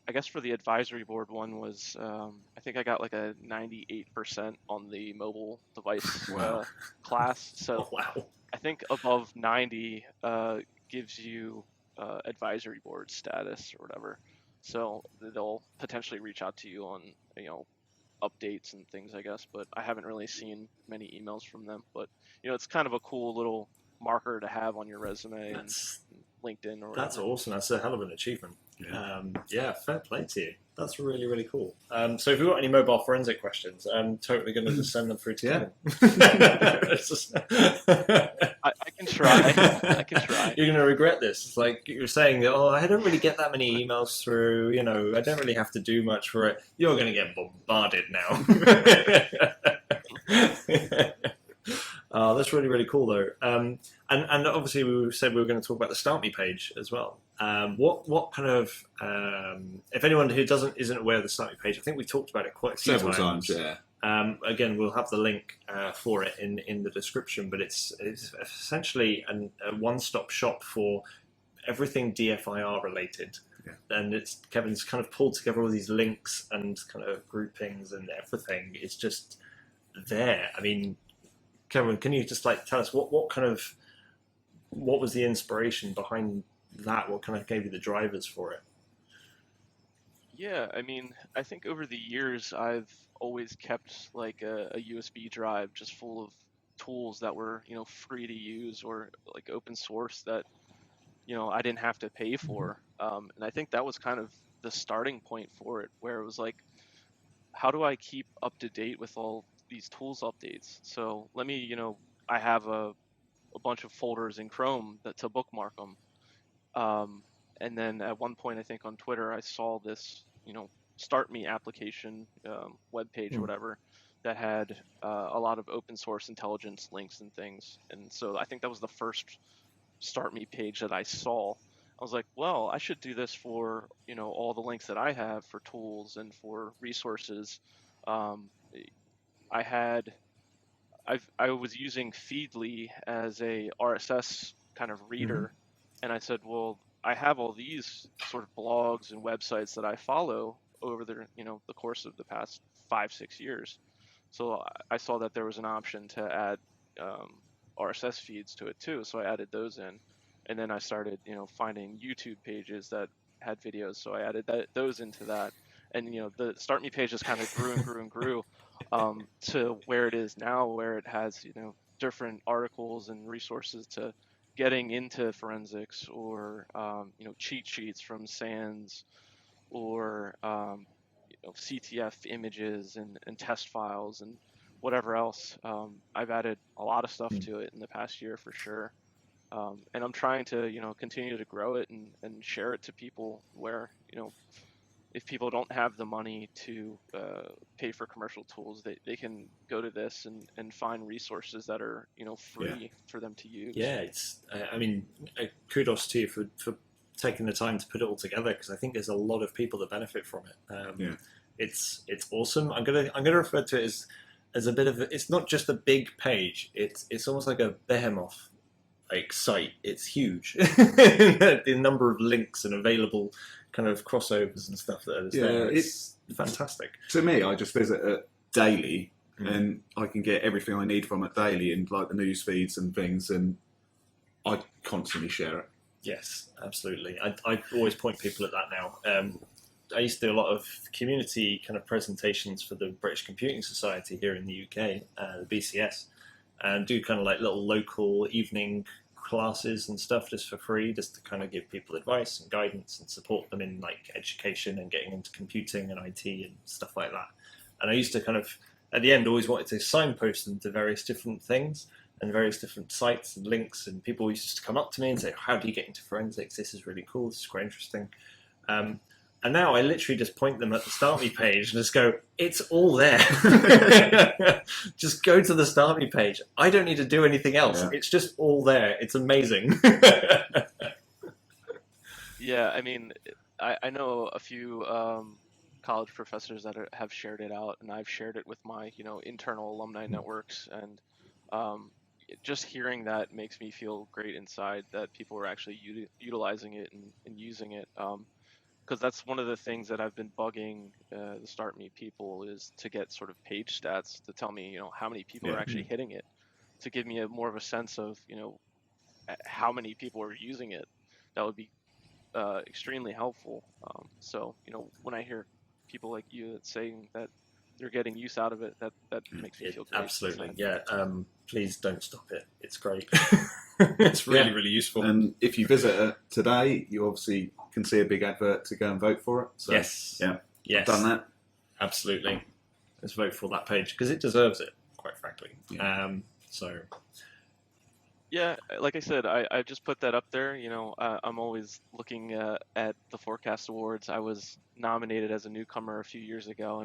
I guess for the advisory board one was, I think I got like a 98% on the mobile device class. So Wow. I think above 90 gives you advisory board status or whatever. So they'll potentially reach out to you on, updates and things, I guess. But I haven't really seen many emails from them. But it's kind of a cool little marker to have on your resume and LinkedIn or whatever. That's awesome. That's a hell of an achievement. Yeah, fair play to you. That's really, really cool. So if you've got any mobile forensic questions, I'm totally going to just send them through to Kevin. I can try. I can try. You're going to regret this. It's like you're saying, I don't really get that many emails through, I don't really have to do much for it. You're going to get bombarded now. Oh, that's really, really cool, though. And obviously, we said we were going to talk about the StartMe page as well. What kind of, if anyone who isn't aware of the StartMe page, I think we talked about it quite a few times. Yeah. Again, we'll have the link for it in the description, but it's essentially a one-stop shop for everything DFIR related. Yeah. And Kevin's kind of pulled together all these links and kind of groupings and everything. It's just there. I mean, Kevin, can you just tell us what was the inspiration behind that? What kind of gave you the drivers for it? Yeah, I mean, I think over the years I've always kept like a USB drive just full of tools that were free to use or like open source that I didn't have to pay for. And I think that was kind of the starting point for it, where it was like, how do I keep up to date with all these tools updates? So let me, I have a bunch of folders in Chrome to bookmark them. And then at one point, I think on Twitter, I saw this, StartMe application web page or whatever that had a lot of open source intelligence links and things. And so I think that was the first StartMe page that I saw. I was like, well, I should do this for, all the links that I have for tools and for resources. I was using Feedly as a RSS kind of reader. And I said, well, I have all these sort of blogs and websites that I follow over the course of the past 5-6 years. So I saw that there was an option to add RSS feeds to it too. So I added those in, and then I started finding YouTube pages that had videos. So I added those into that, and the StartMe page just kind of grew and grew and grew to where it is now, where it has different articles and resources to getting into forensics, or cheat sheets from SANS, or CTF images and test files and whatever else. I've added a lot of stuff to it in the past year for sure, and I'm trying to continue to grow it and share it to people where if people don't have the money to pay for commercial tools, they can go to this and find resources that are free for them to use. Yeah, it's kudos to you for taking the time to put it all together, because I think there's a lot of people that benefit from it. It's awesome. I'm gonna refer to it as a bit of it's not just a big page. It's almost like a behemoth site. It's huge. The number of links and available kind of crossovers and stuff that is there. It's fantastic. To me, I just visit it daily, and I can get everything I need from it daily, and like the news feeds and things, and I constantly share it. Yes, absolutely. I always point people at that now. I used to do a lot of community kind of presentations for the British Computing Society here in the UK, the BCS, and do kind of like little local evening classes and stuff just for free, just to kind of give people advice and guidance and support them in like education and getting into computing and IT and stuff like that. And I used to kind of, at the end, always wanted to signpost them to various different things and various different sites and links, and people used to come up to me and say, how do you get into forensics? This is really cool, this is quite interesting. And now I literally just point them at the StartMe page and just go, it's all there. Just go to the StartMe page. I don't need to do anything else. Yeah. It's just all there. It's amazing. Yeah, I mean, I know a few college professors that have shared it out, and I've shared it with my internal alumni networks, and just hearing that makes me feel great inside that people are actually utilizing it and using it. Because that's one of the things that I've been bugging the StartMe people, is to get sort of page stats to tell me, how many people are actually hitting it. to give me more of a sense of, how many people are using it, that would be extremely helpful. So, when I hear people like you that saying that they're getting use out of it, that makes me feel great. Absolutely, yeah. Please don't stop it. It's great. It's really, really useful. And if you visit it today, you obviously can see a big advert to go and vote for it. So, yes. Yeah. Yes. I've done that. Absolutely. Let's vote for that page because it deserves it, quite frankly. Yeah. Yeah, like I said, I just put that up there. I'm always looking at the Forecast Awards. I was nominated as a newcomer a few years ago,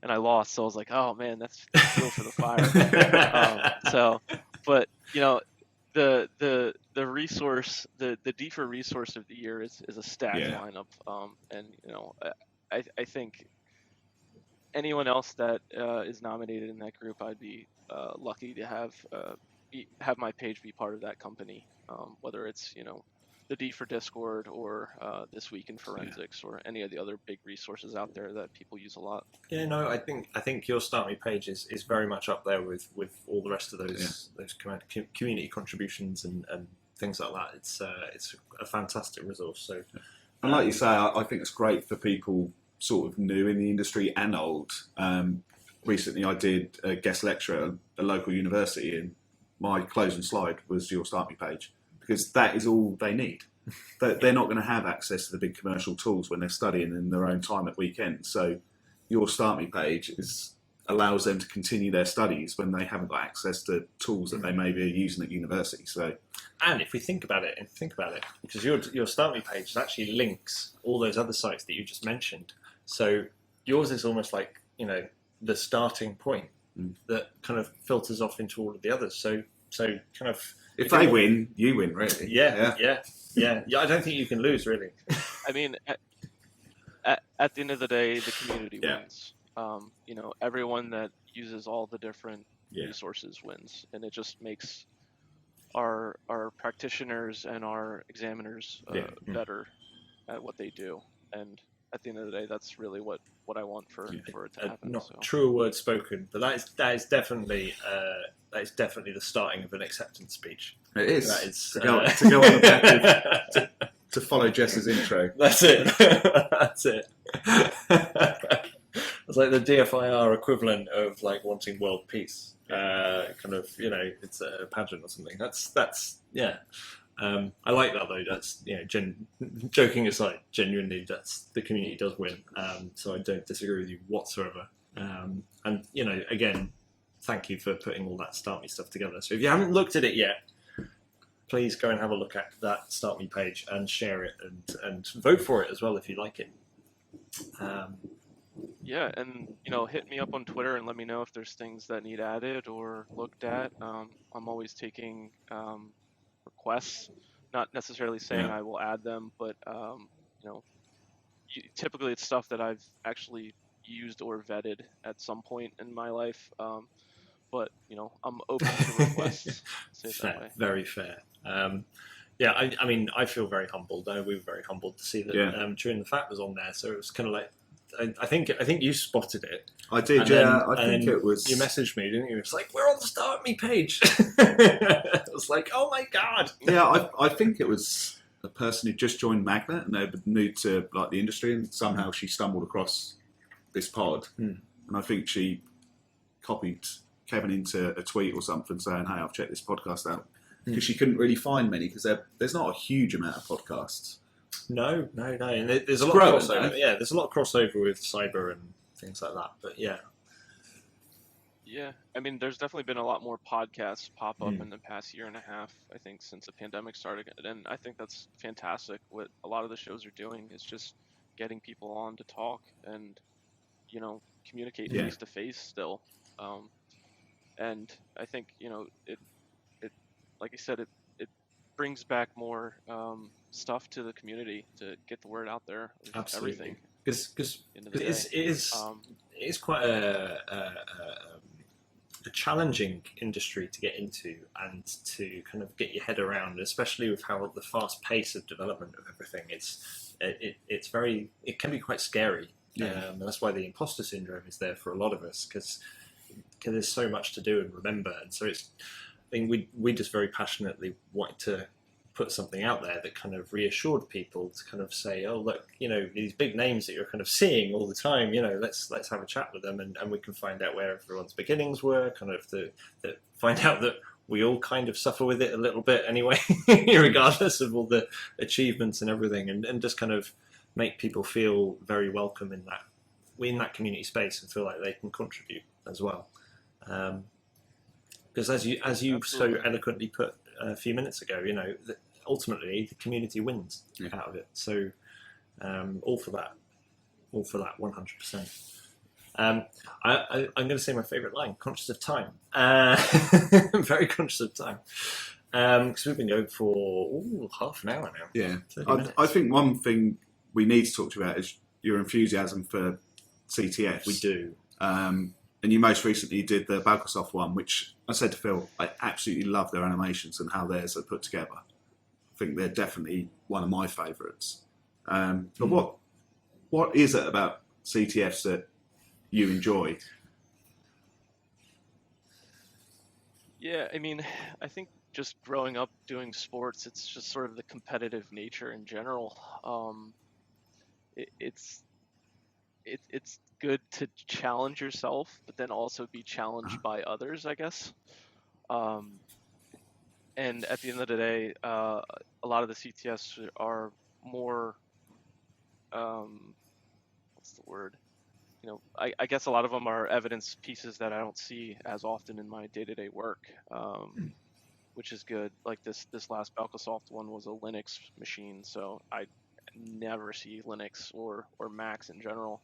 and I lost. So I was like, oh man, that's fuel for the fire. But the resource, the deeper resource of the year is a stacked lineup. And I think anyone else that is nominated in that group, I'd be lucky to have my page be part of that company, whether it's the D for Discord or This Week in Forensics or any of the other big resources out there that people use a lot. Yeah, no, I think your StartMe page is very much up there with all the rest of those community contributions and things like that. It's a fantastic resource. So, and like you say, I think it's great for people sort of new in the industry and old. Recently, I did a guest lecture at a local university, and my closing slide was your StartMe page, because that is all they need. They're not going to have access to the big commercial tools when they're studying in their own time at weekends. So your StartMe page allows them to continue their studies when they haven't got access to tools that they may be using at university. So, and if we think about it, because your StartMe page actually links all those other sites that you just mentioned. So yours is almost like, the starting point that kind of filters off into all of the others. So kind of, if they win, you win, really. Yeah. I don't think you can lose, really. I mean, at the end of the day, the community wins. Everyone that uses all the different resources wins, and it just makes our practitioners and our examiners better at what they do. And at the end of the day, that's really what I want for it to happen. Not truer words spoken, but that is definitely the starting of an acceptance speech. It is. That is to go on the back to follow Jess's intro. That's it. That's it. It's like the DFIR equivalent of like wanting world peace. Kind of, it's a pageant or something. That's yeah. I like that though. That's joking aside, genuinely, that's the community does win. So I don't disagree with you whatsoever. And again, thank you for putting all that StartMe stuff together. So if you haven't looked at it yet, please go and have a look at that StartMe page and share it and vote for it as well if you like it. Yeah, and hit me up on Twitter and let me know if there's things that need added or looked at. I'm always taking requests, not necessarily saying I will add them, but typically it's stuff that I've actually used or vetted at some point in my life. But I'm open to requests. Say it that way. Very fair. I mean, I feel very humbled. We were very humbled to see that Chewing the Fat was on there. So it was kind of like, I think you spotted it. I did, I think it was. You messaged me, didn't you? It's like, we're on the StartMe page. I was like, oh my god. Yeah, I think it was a person who just joined Magnet and they were new to like the industry, and somehow she stumbled across this pod, and I think she copied Kevin into a tweet or something saying, "Hey, I've checked this podcast out," because she couldn't really find many because there's not a huge amount of podcasts. No, and there's a lot of crossover. Yeah, there's a lot of crossover with cyber and things like that. But yeah, I mean, there's definitely been a lot more podcasts pop up in the past year and a half, I think, since the pandemic started, and I think that's fantastic. What a lot of the shows are doing is just getting people on to talk and communicate face to face still. And I think it like I said, it brings back more stuff to the community to get the word out there. Absolutely. Everything. Because it is quite a challenging industry to get into and to kind of get your head around, especially with how the fast pace of development of everything. It can be quite scary. And that's why the imposter syndrome is there for a lot of us, because there's so much to do and remember. And so think we just very passionately wanted to put something out there that kind of reassured people to kind of say, oh look, these big names that you're kind of seeing all the time, let's have a chat with them, and we can find out where everyone's beginnings were, kind of to find out that we all kind of suffer with it a little bit anyway, regardless of all the achievements and everything, and just kind of make people feel very welcome in that community space and feel like they can contribute as well. Because as you Absolutely. so eloquently put a few minutes ago, ultimately the community wins out of it. So all for that 100%. I'm going to say my favourite line, conscious of time. Very conscious of time. Because we've been going for half an hour now. Yeah. 30 minutes. I think one thing we need to talk to you about is your enthusiasm for CTFs. We do. And you most recently did the Microsoft one, which I said to Phil, I absolutely love their animations and how theirs are put together. I think they're definitely one of my favourites. But what is it about CTFs that you enjoy? Yeah, I mean, I think just growing up doing sports, it's just sort of the competitive nature in general. It's good to challenge yourself, but then also be challenged by others, I guess. And at the end of the day, a lot of the CTFs are more, what's the word? I guess a lot of them are evidence pieces that I don't see as often in my day-to-day work, which is good. Like this last Microsoft one was a Linux machine, so I never see Linux or Macs in general.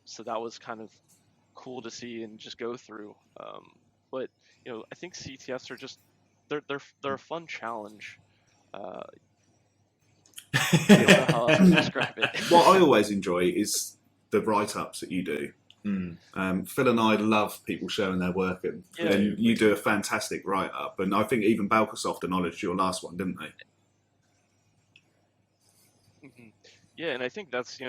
So that was kind of cool to see and just go through. But I think CTFs are just they're a fun challenge. I don't know how else to describe it. What I always enjoy is the write-ups that you do. Phil and I love people showing their work, and you do a fantastic write-up. And I think even Microsoft acknowledged your last one, didn't they? Yeah, and I think that's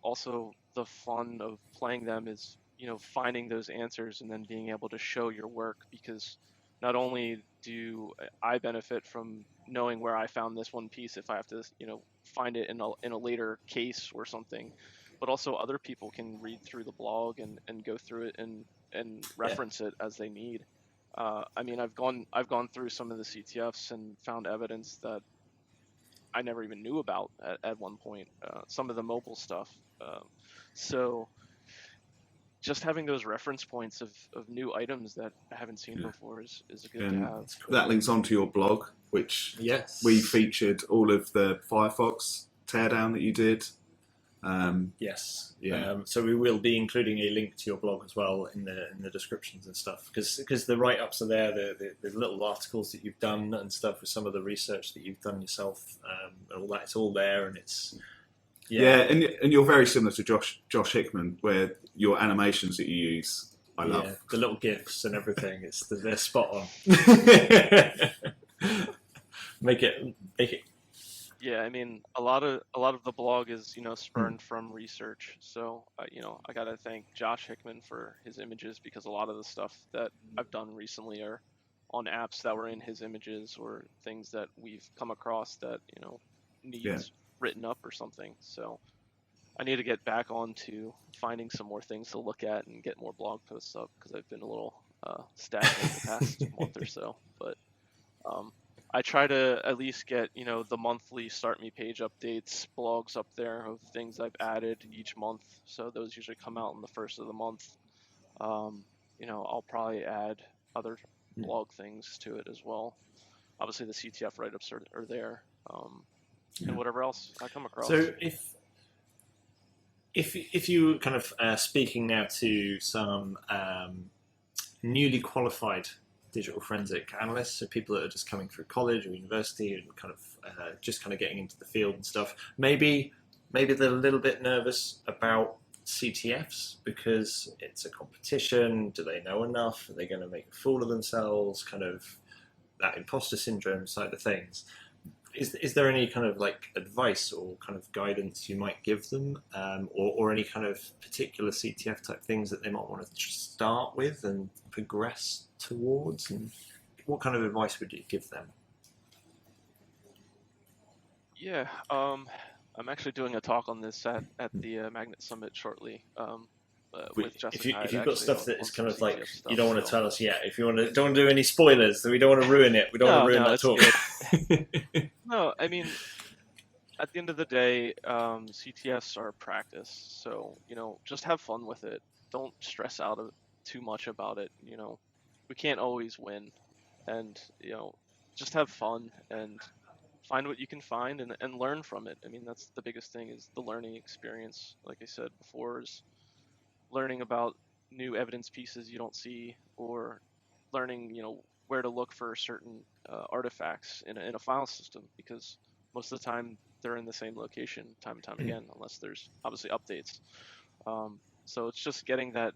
also the fun of playing them is finding those answers and then being able to show your work, because not only do I benefit from knowing where I found this one piece if I have to find it in a later case or something, but also other people can read through the blog and go through it and reference it as they need. I mean, I've gone through some of the CTFs and found evidence that I never even knew about at one point, some of the mobile stuff. So just having those reference points of new items that I haven't seen before is good to have. That links onto your blog, which we featured all of the Firefox teardown that you did. Yes. So we will be including a link to your blog as well in the descriptions and stuff, because the write-ups are there, the little articles that you've done and stuff with some of the research that you've done yourself, and all that. It's all there, and it's and you're very similar to Josh Hickman, where your animations that you use, I love the little GIFs and everything. They're spot on. Make it. Yeah, I mean, a lot of the blog is spurned from research. So I gotta thank Josh Hickman for his images, because a lot of the stuff that I've done recently are on apps that were in his images or things that we've come across that needs written up or something. So I need to get back onto finding some more things to look at and get more blog posts up, because I've been a little stagnant the past month or so. But I try to at least get, the monthly StartMe page updates, blogs up there of things I've added each month. So those usually come out in the first of the month. I'll probably add other blog things to it as well. Obviously the CTF write-ups are there, and whatever else I come across. So if you kind of speaking now to some newly qualified digital forensic analysts, so people that are just coming through college or university and kind of just kind of getting into the field and stuff, maybe they're a little bit nervous about CTFs because it's a competition. Do they know enough? Are they going to make a fool of themselves? Kind of that imposter syndrome side of things. Is there any kind of like advice or kind of guidance you might give them, or any kind of particular CTF type things that they might want to start with and progress towards? And what kind of advice would you give them? Yeah, I'm actually doing a talk on this at the Magnet Summit shortly. With Jessica, If you've got stuff that is kind of like stuff, you don't want to tell us yet, if you want to, don't want to do any spoilers, so we don't want to ruin it. We don't want to ruin that talk. No, I mean, at the end of the day, CTFs are practice, so just have fun with it. Don't stress out too much about it. We can't always win, and just have fun and find what you can find and learn from it. I mean, that's the biggest thing, is the learning experience. Like I said before, is learning about new evidence pieces you don't see, or learning, where to look for certain artifacts in a file system, because most of the time they're in the same location time and time again, unless there's obviously updates. So it's just getting that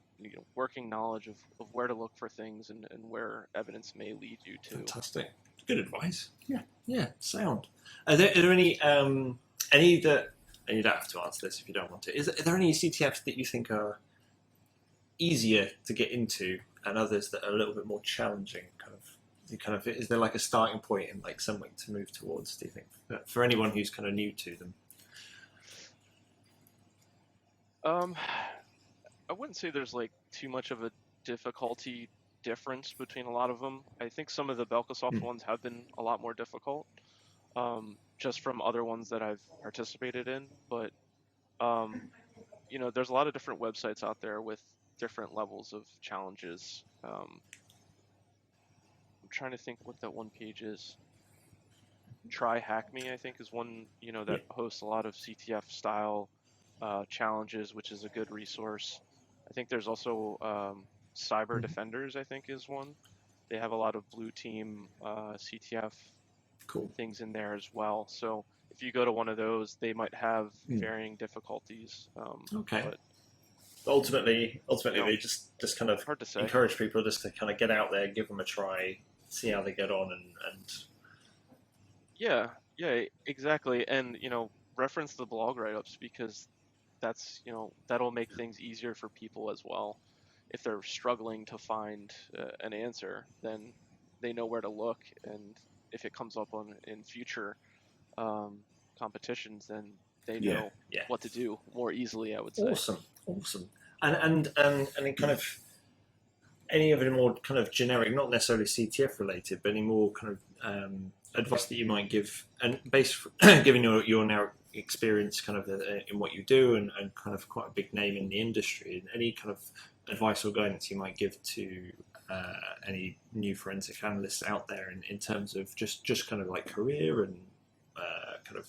working knowledge of where to look for things and where evidence may lead you to. Fantastic. Good advice. Yeah. Yeah, sound. Are there any that, and you don't have to answer this if you don't want to, are there any CTFs that you think are easier to get into and others that are a little bit more challenging? Is there like a starting point and like something to move towards, do you think, for anyone who's kind of new to them? I wouldn't say there's like too much of a difficulty difference between a lot of them. I think some of the Belkasoft ones have been a lot more difficult, just from other ones that I've participated in. But there's a lot of different websites out there with different levels of challenges. I'm trying to think what that one page is. Try Hack Me, I think, is one that hosts a lot of CTF style challenges, which is a good resource. I think there's also Cyber Defenders, I think, is one. They have a lot of blue team CTF things in there as well. So if you go to one of those, they might have varying difficulties. Okay. But ultimately, they just kind of encourage people just to kind of get out there, give them a try, see how they get on, and yeah, exactly. And reference the blog write-ups, because that's that'll make things easier for people as well. If they're struggling to find an answer, then they know where to look, and if it comes up in future competitions, then they know what to do more easily, I would say. Awesome. And in kind of any of the more kind of generic, not necessarily CTF related, but any more kind of advice that you might give, and given your now experience kind of in what you do, and kind of quite a big name in the industry, any kind of advice or guidance you might give to any new forensic analysts out there in terms of just kind of like career and kind of,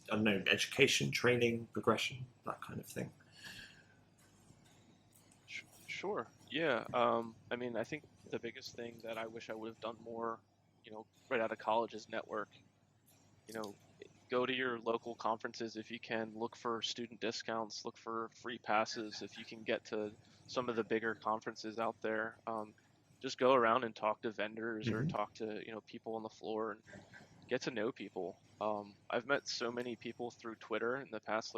I don't know, education, training, progression, that kind of thing? Sure. Yeah. I mean, I think the biggest thing that I wish I would have done more, right out of college, is network. Go to your local conferences if you can. Look for student discounts. Look for free passes if you can get to some of the bigger conferences out there. Just go around and talk to vendors or talk to people on the floor and get to know people. I've met so many people through Twitter in the past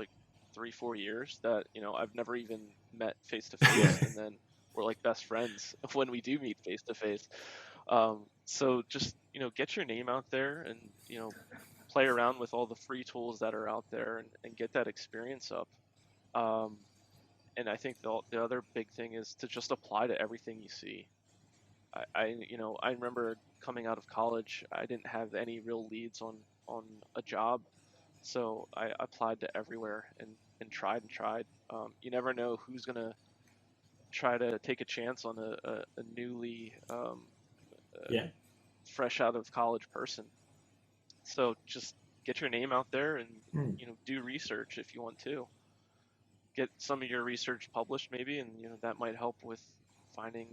3-4 years that I've never even met face to face, and then we're like best friends when we do meet face to face. So just get your name out there and play around with all the free tools that are out there and get that experience up. And I think the other big thing is to just apply to everything you see. I remember coming out of college, I didn't have any real leads on a job, so I applied to everywhere and tried. You never know who's gonna try to take a chance on a newly fresh out of college person. So just get your name out there and do research if you want to. Get some of your research published maybe, and that might help with finding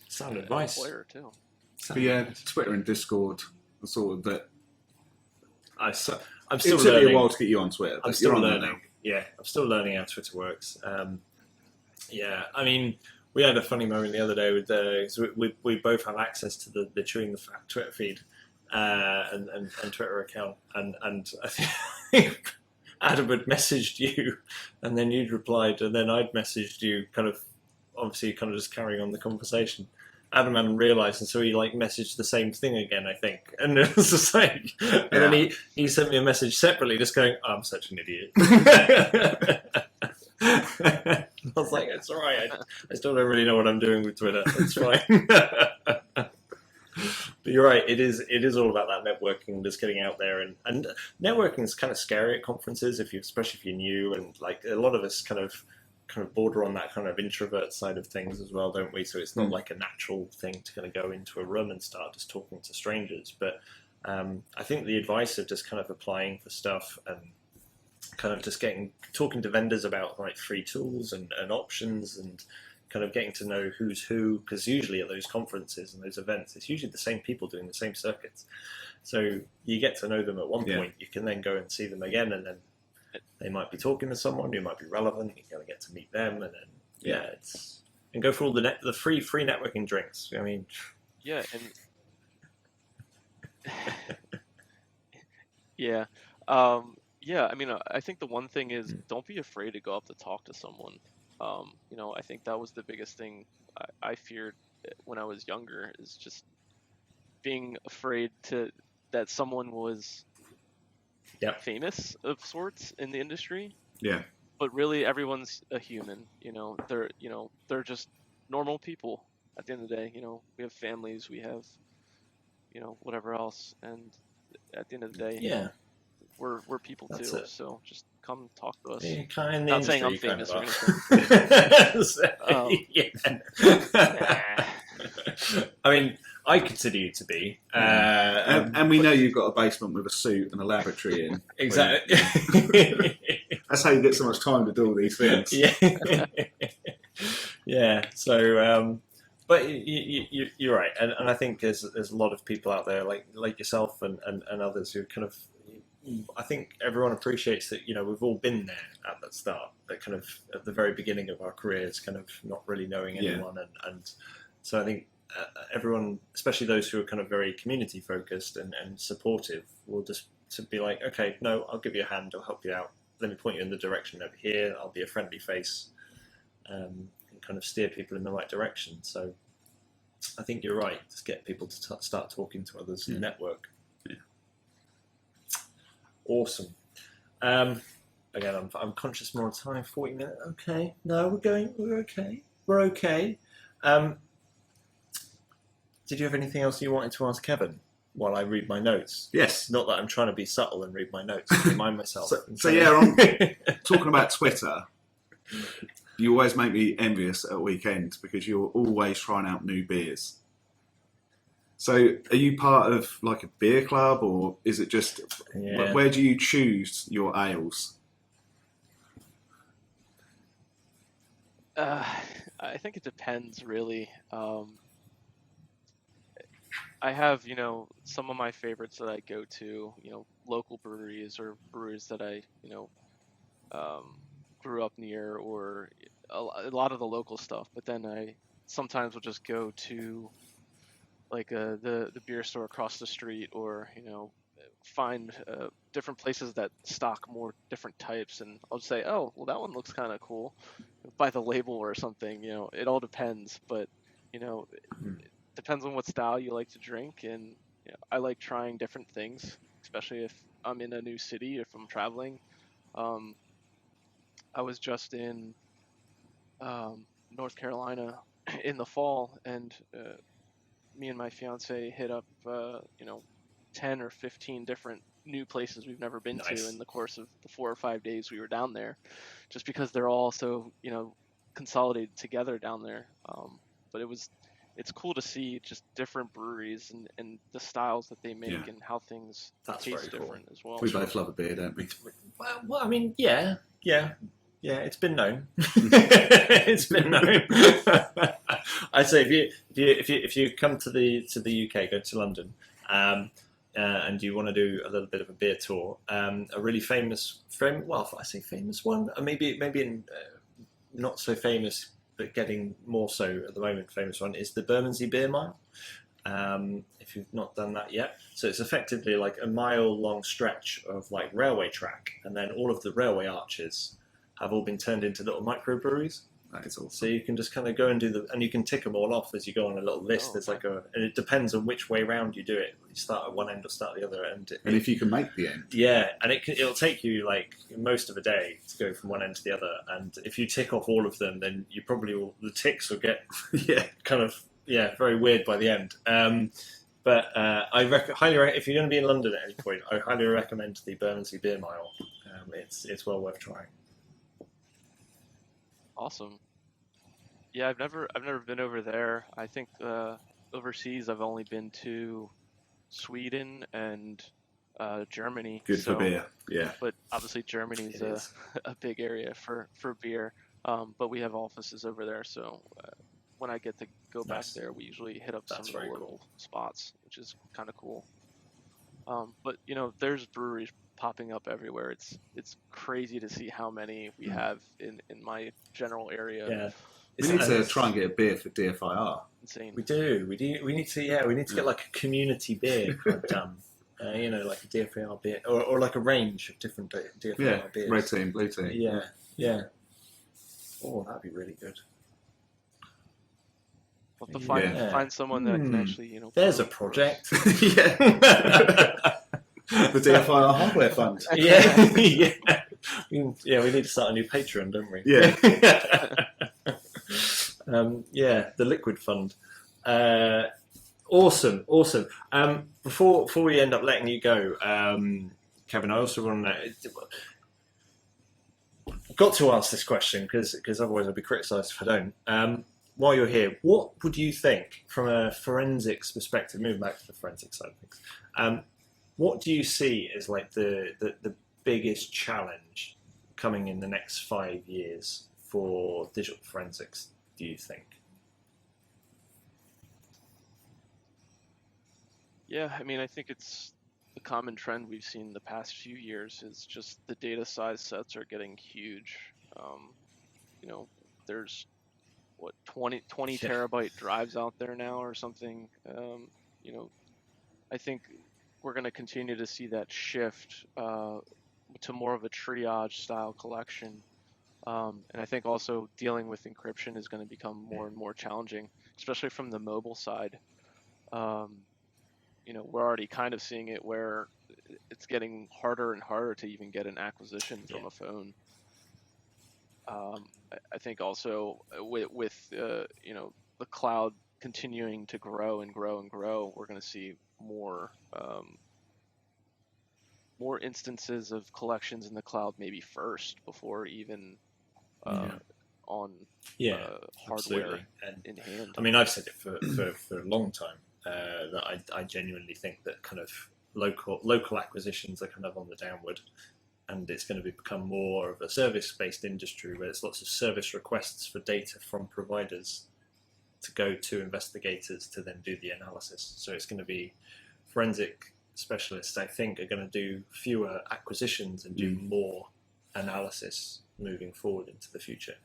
sound an advice employer too. Twitter and Discord are sort of that. I'm still it took learning. me a while to get you on Twitter. I'm still learning. Yeah, I'm still learning how Twitter works. I mean, we had a funny moment the other day with we both have access to the Chewing the Fat Twitter feed and Twitter account, and I think Adam had messaged you, and then you'd replied, and then I'd messaged you, kind of obviously kind of just carrying on the conversation. Adam hadn't realised, and so he like messaged the same thing again, I think. And it was just like, and then he sent me a message separately, just going, "I'm such an idiot." I was like, "It's all right. I still don't really know what I'm doing with Twitter. It's fine." But you're right. It is all about that networking, just getting out there, and networking is kind of scary at conferences, especially if you're new, and like a lot of us kind of border on that kind of introvert side of things as well, don't we? So it's not like a natural thing to kind of go into a room and start just talking to strangers. But I think the advice of just kind of applying for stuff and kind of just talking to vendors about like free tools and options, and kind of getting to know who's who, because usually at those conferences and those events, it's usually the same people doing the same circuits. So you get to know them at one point, you can then go and see them again, and then they might be talking to someone who might be relevant. You kind of get to meet them, and then and go for all the free networking drinks. I mean, yeah, and yeah, I mean, I think the one thing is don't be afraid to go up to talk to someone. I think that was the biggest thing I feared when I was younger, is just being afraid that someone was famous of sorts in the industry. Yeah. But really, everyone's a human. They're just normal people. At the end of the day, we have families, we have, whatever else, and at the end of the day, we're people too. So just come talk to us. Not saying I'm famous or anything. I mean, I consider you to be. And we know you've got a basement with a suit and a laboratory in. Exactly. That's how you get so much time to do all these things. Yeah. Yeah. So, but you're right, and I think there's a lot of people out there like yourself and others who kind of. I think everyone appreciates that, we've all been there at that start, that kind of at the very beginning of our careers, kind of not really knowing anyone. And so I think everyone, especially those who are kind of very community focused and supportive, will just to be like, okay, no, I'll give you a hand, I'll help you out. Let me point you in the direction over here. I'll be a friendly face and kind of steer people in the right direction. So I think you're right. Just get people to start talking to others and network. Awesome. Again, I'm conscious more of time. 40 minutes. Okay. No, we're okay. We're okay. Did you have anything else you wanted to ask Kevin while I read my notes? Yes. Not that I'm trying to be subtle and read my notes. Remind myself. I'm talking about Twitter. You always make me envious at weekends because you're always trying out new beers. So are you part of like a beer club, or is it just, where do you choose your ales? I think it depends, really. I have, some of my favorites that I go to, local breweries or breweries that I, grew up near, or a lot of the local stuff. But then I sometimes will just go to like the beer store across the street, or find different places that stock more different types, and I'll just say, oh, well, that one looks kind of cool, by the label or something. It all depends, but it depends on what style you like to drink, and I like trying different things, especially if I'm in a new city, if I'm traveling. I was just in North Carolina in the fall, and me and my fiance hit up 10 or 15 different new places we've never been to in the course of the 4 or 5 days we were down there, just because they're all so consolidated together down there. But it's cool to see just different breweries and the styles that they make and how things taste different as well. We both love a beer, don't we? Well, I mean, yeah, it's been known. It's been known. I'd say if you come to the UK, go to London, and you want to do a little bit of a beer tour, a really famous I say famous one, maybe in not so famous, but getting more so at the moment, famous one is the Bermondsey Beer Mile. If you've not done that yet, so it's effectively like a mile-long stretch of like railway track, and then all of the railway arches have all been turned into little microbreweries. That is awesome. So you can just kind of go and and you can tick them all off as you go on a little list. There's and it depends on which way round you do it. You start at one end or start at the other end. And if you can make the end. Yeah, and it'll take you like most of a day to go from one end to the other. And if you tick off all of them, then you probably the ticks will get very weird by the end. But I highly if you're going to be in London at any point, I highly recommend the Bermondsey Beer Mile. It's well worth trying. Awesome. Yeah, I've never been over there. I think overseas I've only been to Sweden and Germany. Good for beer, yeah. But obviously Germany is a big area for beer. But we have offices over there, so when I get to go back there, we usually hit up some of the local spots, which is kind of cool. But there's breweries popping up everywhere. It's crazy to see how many we have in my general area. Yeah. We need to try and get a beer for DFIR. Insane. We do. We need to get like a community beer done. Like a DFIR beer or like a range of different DFIR beers. Red team, blue team. Yeah. Oh, that'd be really good. We'll have to find someone that can actually, There's a project. The DFIR Hardware Fund. Yeah. We need to start a new Patreon, don't we? Yeah. The Liquid Fund. Awesome. Before we end up letting you go, Kevin, I also want to got to ask this question because otherwise I'll be criticised if I don't. While you're here, what would you think from a forensics perspective? Moving back to the forensic side of things, what do you see as like the biggest challenge coming in the next 5 years for digital forensics? Do you think? Yeah, I mean, I think it's the common trend we've seen the past few years is just the data size sets are getting huge. There's 20 terabyte drives out there now or something. I think we're going to continue to see that shift to more of a triage style collection. And I think also dealing with encryption is going to become more and more challenging, especially from the mobile side. We're already kind of seeing it where it's getting harder and harder to even get an acquisition from a phone. I think also with the cloud continuing to grow and grow and grow, we're going to see more instances of collections in the cloud maybe first before even on hardware and in hand. I mean, I've said it for a long time that I genuinely think that kind of local acquisitions are kind of on the downward. And it's going to become more of a service-based industry where there's lots of service requests for data from providers to go to investigators to then do the analysis. So it's going to be forensic specialists, I think, are going to do fewer acquisitions and do more analysis moving forward into the future.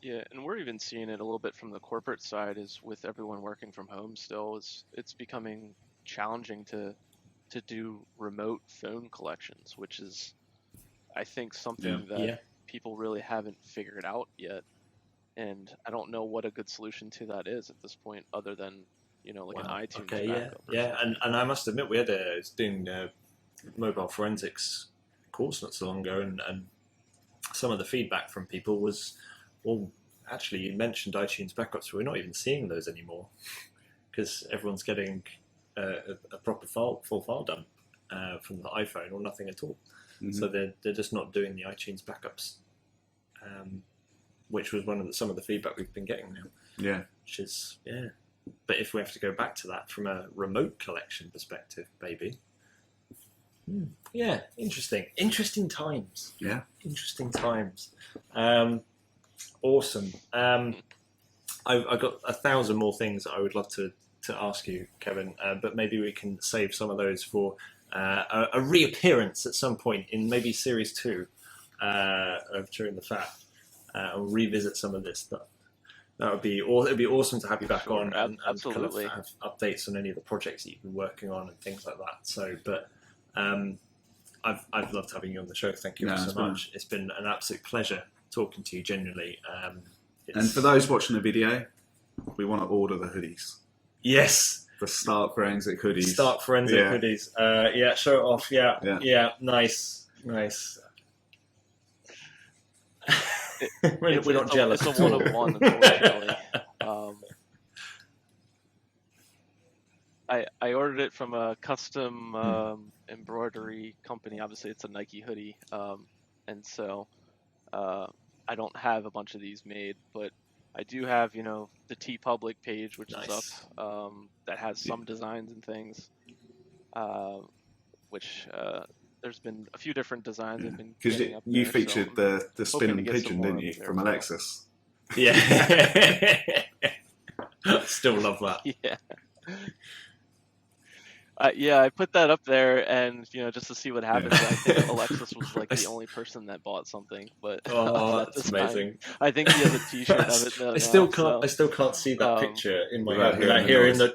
Yeah, and we're even seeing it a little bit from the corporate side is with everyone working from home still, it's becoming challenging to do remote phone collections, which is, I think, something that people really haven't figured out yet. And I don't know what a good solution to that is at this point, other than, an iTunes backup. And I must admit, we had doing mobile forensics course not so long ago, and some of the feedback from people was, well, actually, you mentioned iTunes backups, but we're not even seeing those anymore because everyone's getting a proper full file dump from the iPhone or nothing at all. Mm-hmm. So they're just not doing the iTunes backups, which was some of the feedback we've been getting now. Yeah. Which is, But if we have to go back to that from a remote collection perspective, maybe. Yeah, interesting. Interesting times. Yeah. Interesting times. Awesome. I've got 1,000 more things I would love to ask you, Kevin, but maybe we can save some of those for a reappearance at some point in maybe series 2 of Chewing the Fat. We'll revisit some of this stuff. It'd be awesome to have you back on and kind of have updates on any of the projects that you've been working on and things like that. So, but I've loved having you on the show. Thank you so much. It's been an absolute pleasure talking to you. Genuinely. And for those watching the video, we want to order the hoodies. Yes. The Start Forensic hoodies. Start Forensic hoodies. Yeah, show it off. Yeah. Nice. We're not jealous. It's a one-of-one, unfortunately. I ordered it from a custom embroidery company. Obviously, it's a Nike hoodie, and so I don't have a bunch of these made, but I do have, the TeePublic page, which is up, that has some designs and things, which there's been a few different designs. Because you featured the spinning pigeon, didn't you, from Alexis? Yeah. Still love that. Yeah. I put that up there, and just to see what happens. I think Alexis was like the only person that bought something, but that's amazing. I think he has a T-shirt of it though. I still can't see that picture in my head. Without hearing the.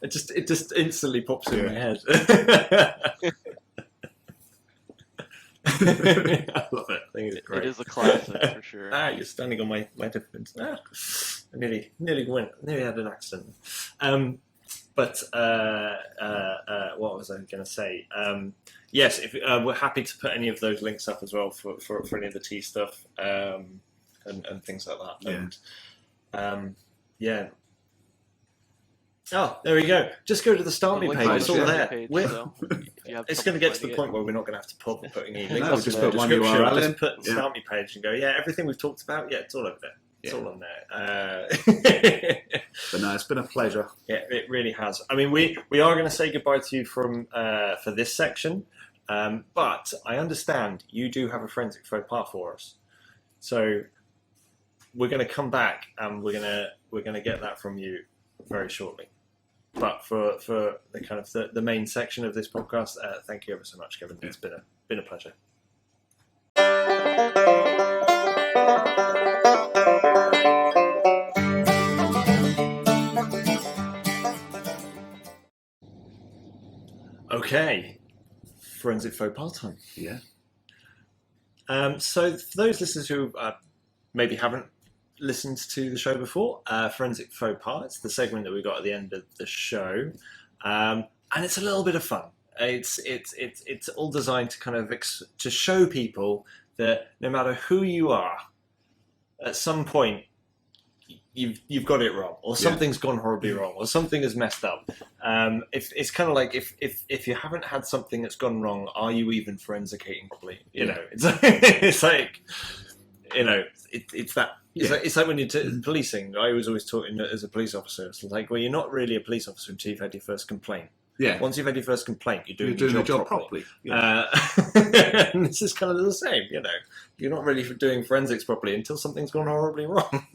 It just instantly pops in my head. I love it. I think it's great. It is a classic for sure. You're standing on my defense. I nearly went. Nearly had an accident. But what was I going to say? Yes, if we're happy to put any of those links up as well for any of the tea stuff and things like that. And oh, there we go. Just go to the StartMe page. It's all there. It's going to get to the point where we're not going to have to bother putting any links. We'll just put one URL in. Just put the StartMe page and go. Yeah, everything we've talked about. Yeah, it's all over there. It's all on there. But no, it's been a pleasure. Yeah, it really has. I mean, we are going to say goodbye to you for this section, but I understand you do have a forensic faux pas for us, so we're going to come back and we're going to get that from you very shortly. But for the kind of the main section of this podcast, thank you ever so much, Kevin. It's been a pleasure. Okay, forensic faux pas time. Yeah. So for those listeners who maybe haven't listened to the show before, forensic faux pas, it's the segment that we got at the end of the show, and it's a little bit of fun. It's all designed to kind of to show people that no matter who you are, at some point you've got it wrong, or something's gone horribly wrong, or something is messed up. If it's kind of like if you haven't had something that's gone wrong, are you even forensicating properly? It's like it's that. It's like when you're policing. I was always taught as a police officer. It's like, well, you're not really a police officer until you've had your first complaint. Yeah. Once you've had your first complaint, you're doing the your job properly. Yeah. And this is kind of the same. You're not really doing forensics properly until something's gone horribly wrong.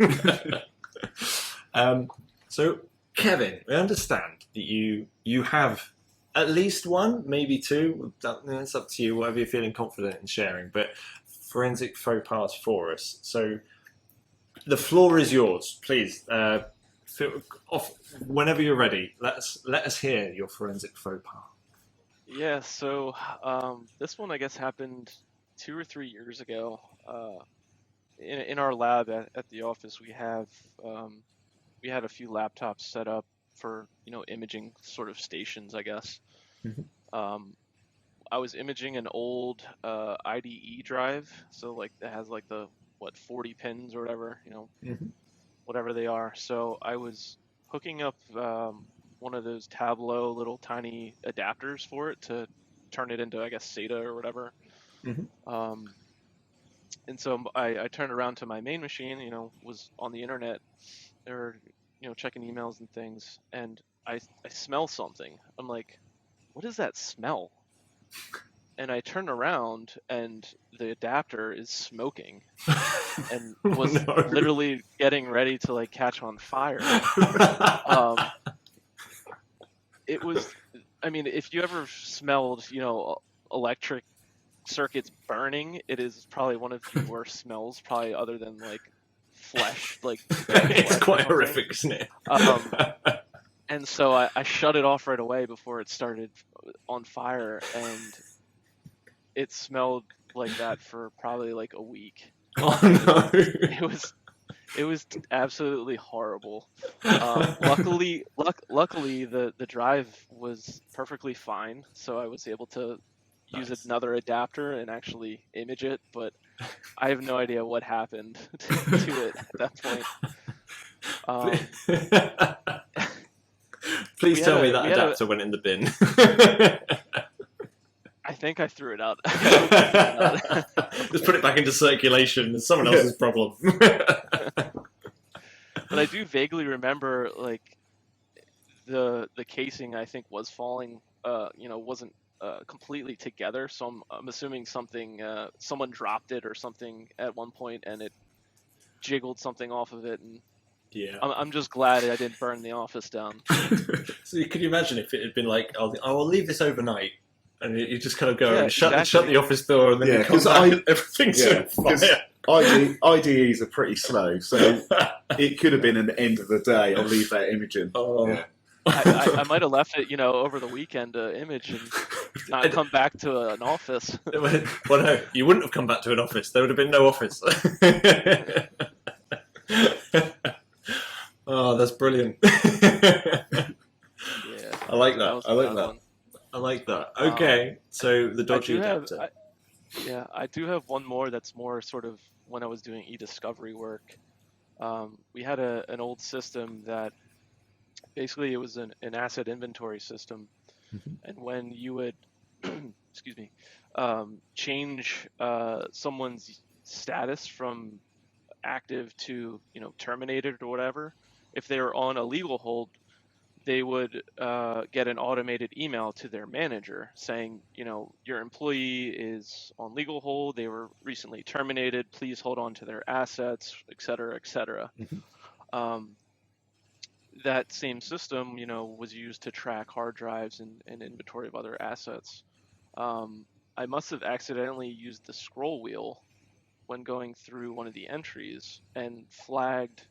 So, Kevin, we understand that you have at least one, maybe two. It's up to you, whatever you're feeling confident in sharing. But forensic faux pas for us. So, the floor is yours. Please, whenever you're ready. Let us hear your forensic faux pas. Yeah. So this one, I guess, happened 2 or 3 years ago. In our lab at the office, we had a few laptops set up for imaging sort of stations, I guess. Mm-hmm. I was imaging an old IDE drive, so like that has like the 40 pins or whatever, mm-hmm. whatever they are. So I was hooking up one of those Tableau little tiny adapters for it to turn it into, I guess, SATA or whatever. Mm-hmm. And so I turned around to my main machine, was on the internet, or checking emails and things, and I smell something. I'm like, what is that smell? And I turn around, and the adapter is smoking, and was literally getting ready to like catch on fire. It was, I mean, if you ever smelled, electric circuits burning, it is probably one of the worst smells, probably other than like flesh. Like it's quite horrific, isn't it? And so I shut it off right away before it started on fire, and it smelled like that for probably like a week. Oh no! It was absolutely horrible. Luckily, the drive was perfectly fine, so I was able to use Nice. another adapter and actually image it. But I have no idea what happened to it at that point. Please tell me that adapter went in the bin. I think I threw it out. Just put it back into circulation. It's someone else's problem. But I do vaguely remember like the casing I think was falling. Wasn't completely together. So I'm assuming someone dropped it or something at one point, and it jiggled something off of it. And yeah, I'm just glad I didn't burn the office down. So could you imagine if it had been like, I'll leave this overnight, and you just kind of go and shut exactly. the office door, and then you come back and everything's on fire. IDEs are pretty slow, so it could have been an end of the day. I'll leave that imaging. Oh. Yeah. I might have left it, over the weekend to image and not come back to an office. Well, no, you wouldn't have come back to an office. There would have been no office. Oh, that's brilliant. Yeah, I like that. I like that. Okay, so the dodgy adapter. I do have one more that's more sort of when I was doing e-discovery work. We had an old system that basically it was an asset inventory system. Mm-hmm. And when you would, excuse me, change someone's status from active to, terminated or whatever, if they were on a legal hold, they would get an automated email to their manager saying, your employee is on legal hold, they were recently terminated, please hold on to their assets, et cetera, et cetera. Mm-hmm. That same system, was used to track hard drives and inventory of other assets. I must have accidentally used the scroll wheel when going through one of the entries and flagged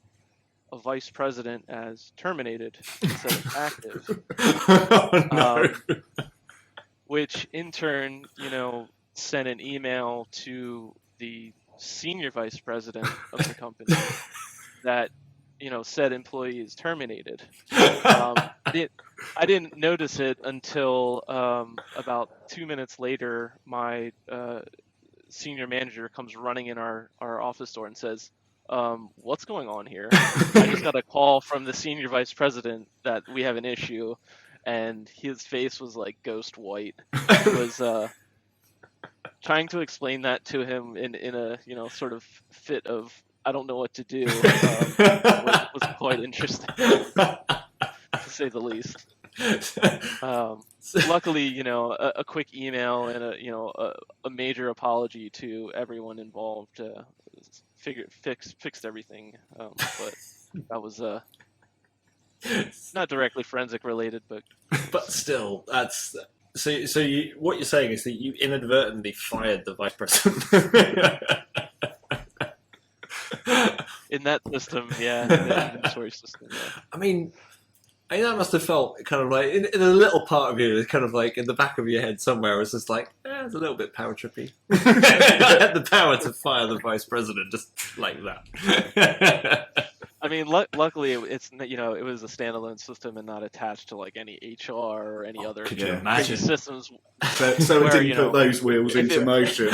a vice president as terminated instead of active. Oh, no. Which in turn, sent an email to the senior vice president of the company that, said employee is terminated. I didn't notice it until about 2 minutes later, my senior manager comes running in our office door and says, what's going on here? I just got a call from the senior vice president that we have an issue, and his face was like ghost white. He was trying to explain that to him in a sort of fit of I don't know what to do. Was quite interesting, to say the least. Luckily, a quick email and a major apology to everyone involved fixed everything. But that was not directly forensic related, but still, that's so. What you're saying is that you inadvertently fired the vice president. In that system, yeah, in the inventory system. Yeah. I mean, that must have felt kind of like in a little part of you, kind of like in the back of your head somewhere, it's just like, it's a little bit power trippy. I had the power to fire the vice president just like that. I mean, luckily it's it was a standalone system and not attached to like any HR or any other systems. So it didn't put those wheels into motion.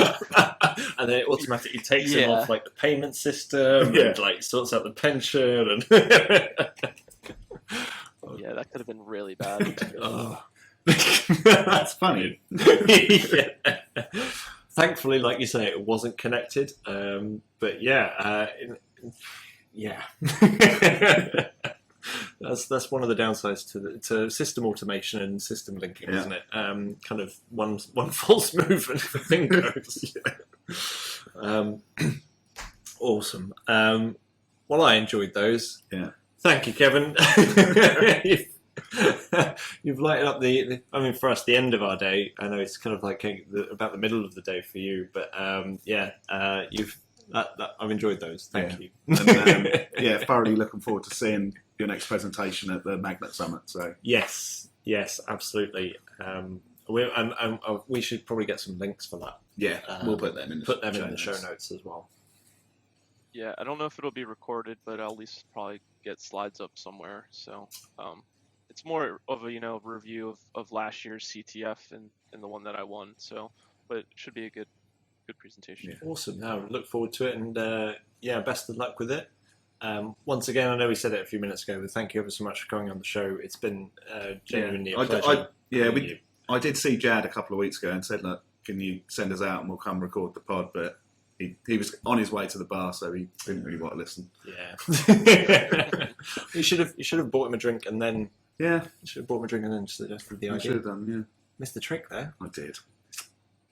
And then it automatically takes him off like the payment system and like sorts out the pension and yeah, that could have been really bad. That's funny. Yeah. Thankfully, like you say, it wasn't connected. But yeah. That's one of the downsides to system automation and system linking, isn't it? Kind of one false move and the thing goes. Awesome. Well, I enjoyed those. Yeah. Thank you, Kevin. You've lighted up for us, the end of our day. I know it's kind of like about the middle of the day for you, but I've enjoyed those. Thank you. And, thoroughly looking forward to seeing your next presentation at the Magnet Summit. So yes, absolutely. We should probably get some links for that. Yeah, we'll put them in the show notes as well. Yeah, I don't know if it'll be recorded, but I'll at least probably get slides up somewhere. So it's more of a review of last year's CTF and the one that I won. So, but it should be a good presentation. Yeah. Awesome. No, look forward to it, and best of luck with it. Once again, I know we said it a few minutes ago, but thank you ever so much for coming on the show. It's been genuinely a pleasure. I did see Jad a couple of weeks ago and said, look, can you send us out and we'll come record the pod, but he was on his way to the bar, so he didn't really want to listen. Yeah. you should have bought him a drink and then suggested the idea. I should have done, yeah. Missed the trick there. I did.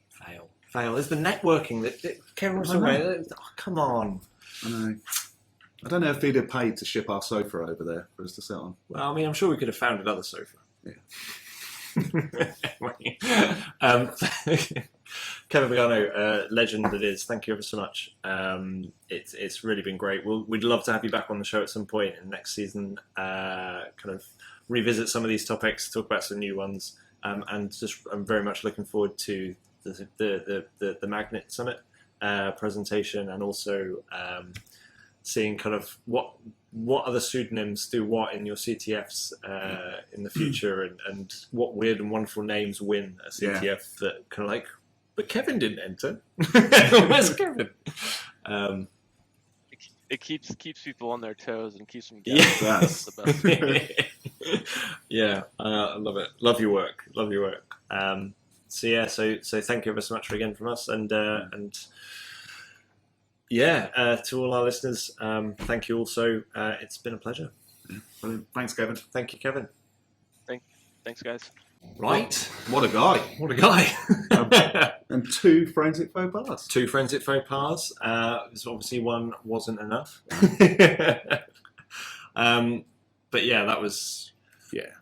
Fail. There's the networking that Kevin was away. Oh, come on. I know. I don't know if he'd have paid to ship our sofa over there for us to sit on. Well, I mean, I'm sure we could have found another sofa. Yeah. Kevin Pagano, legend that is. Thank you ever so much. It's really been great. We'd love to have you back on the show at some point in the next season. Kind of revisit some of these topics, talk about some new ones, and I'm very much looking forward to the Magnet Summit presentation, and also seeing kind of what other pseudonyms do what in your CTFs in the future, and what weird and wonderful names win a CTF that kind of like, but Kevin didn't enter. Where's Kevin? It keeps people on their toes and keeps them guessing. Yeah, that's the best. Yeah, I love it. Love your work. So thank you ever so much again from us, and to all our listeners, thank you also. It's been a pleasure. Yeah, brilliant. Thanks, Kevin. Thank you, Kevin. Thanks, guys. Right. What a guy. And 2 forensic faux pas. 2 forensic faux pas. Obviously one wasn't enough. But yeah, that was good.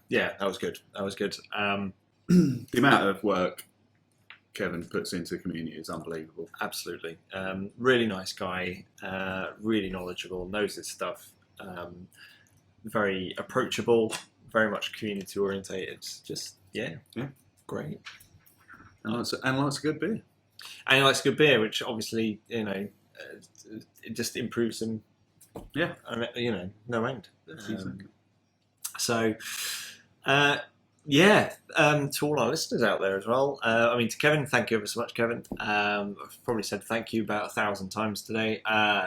The amount of work Kevin puts into the community is unbelievable. Absolutely. Really nice guy, really knowledgeable, knows his stuff, very approachable, very much community orientated. Just, great. And likes a good beer. And he likes good beer, which obviously, it just improves him. Yeah. No end. Exactly. So, to all our listeners out there as well. To Kevin, thank you ever so much, Kevin. I've probably said thank you about 1,000 times today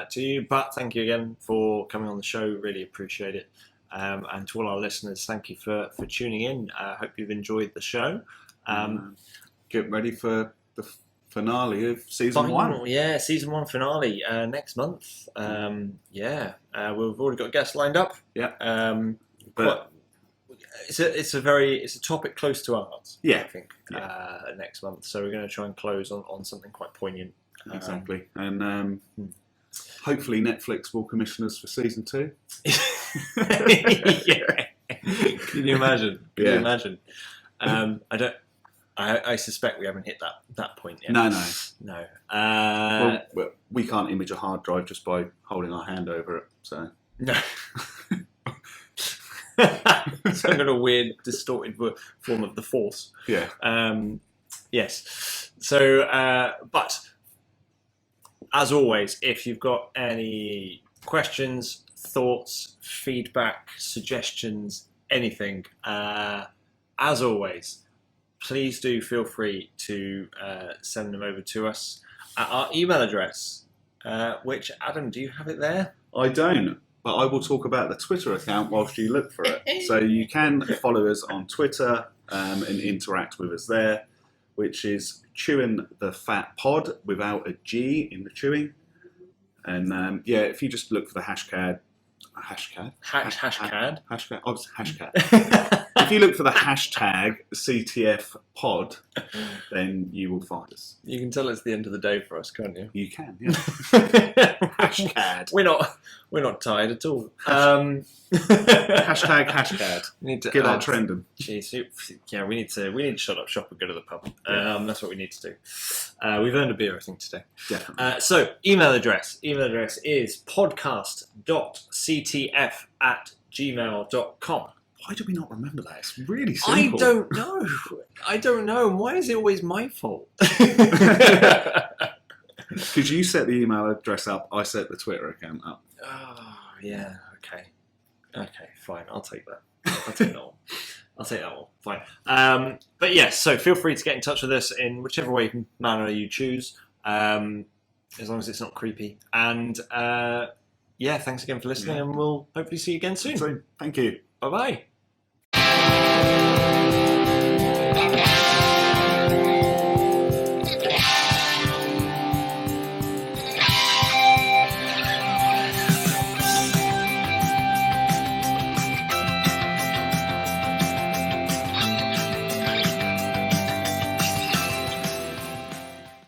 to you, but thank you again for coming on the show. Really appreciate it. And to all our listeners, thank you for tuning in. I hope you've enjoyed the show. Get ready for the finale of season 1. Yeah, season 1 finale next month. We've already got guests lined up. Yeah. But it's a topic close to our hearts. Yeah, I think next month. So we're going to try and close on something quite poignant. Exactly, and hopefully Netflix will commission us for season 2. Yeah. Can you imagine? I suspect we haven't hit that point yet. No. Well, we can't image a hard drive just by holding our hand over it. So no. Some kind of weird, distorted form of the Force. Yeah. Yes. So, but as always, if you've got any questions, thoughts, feedback, suggestions, anything, as always, please do feel free to send them over to us at our email address, which, Adam, do you have it there? I don't, but I will talk about the Twitter account whilst you look for it. So you can follow us on Twitter and interact with us there, which is Chewing the Fat Pod without a G in the chewing. And if you just look for the hashtag. If you look for the hashtag CTF pod, then you will find us. You can tell it's the end of the day for us, can't you? You can, yeah. Hashtag. We're not tired at all. Hashtag. We need to get on trending. Jeez, yeah, we need to shut up shop and go to the pub. That's what we need to do. We've earned a beer, I think, today. Definitely. So, email address is podcast.ctf@gmail.com. Why do we not remember that? It's really I simple. don't know. I don't know. Why is it always my fault? Because you set the email address up, I set the Twitter account up. Oh, yeah. Okay. Okay, fine. I'll take that. I'll take that one. I'll take that one. Fine. But yes, so feel free to get in touch with us in whichever way manner you choose, as long as it's not creepy. And yeah, thanks again for listening, and we'll hopefully see you again soon. So, thank you. Bye-bye.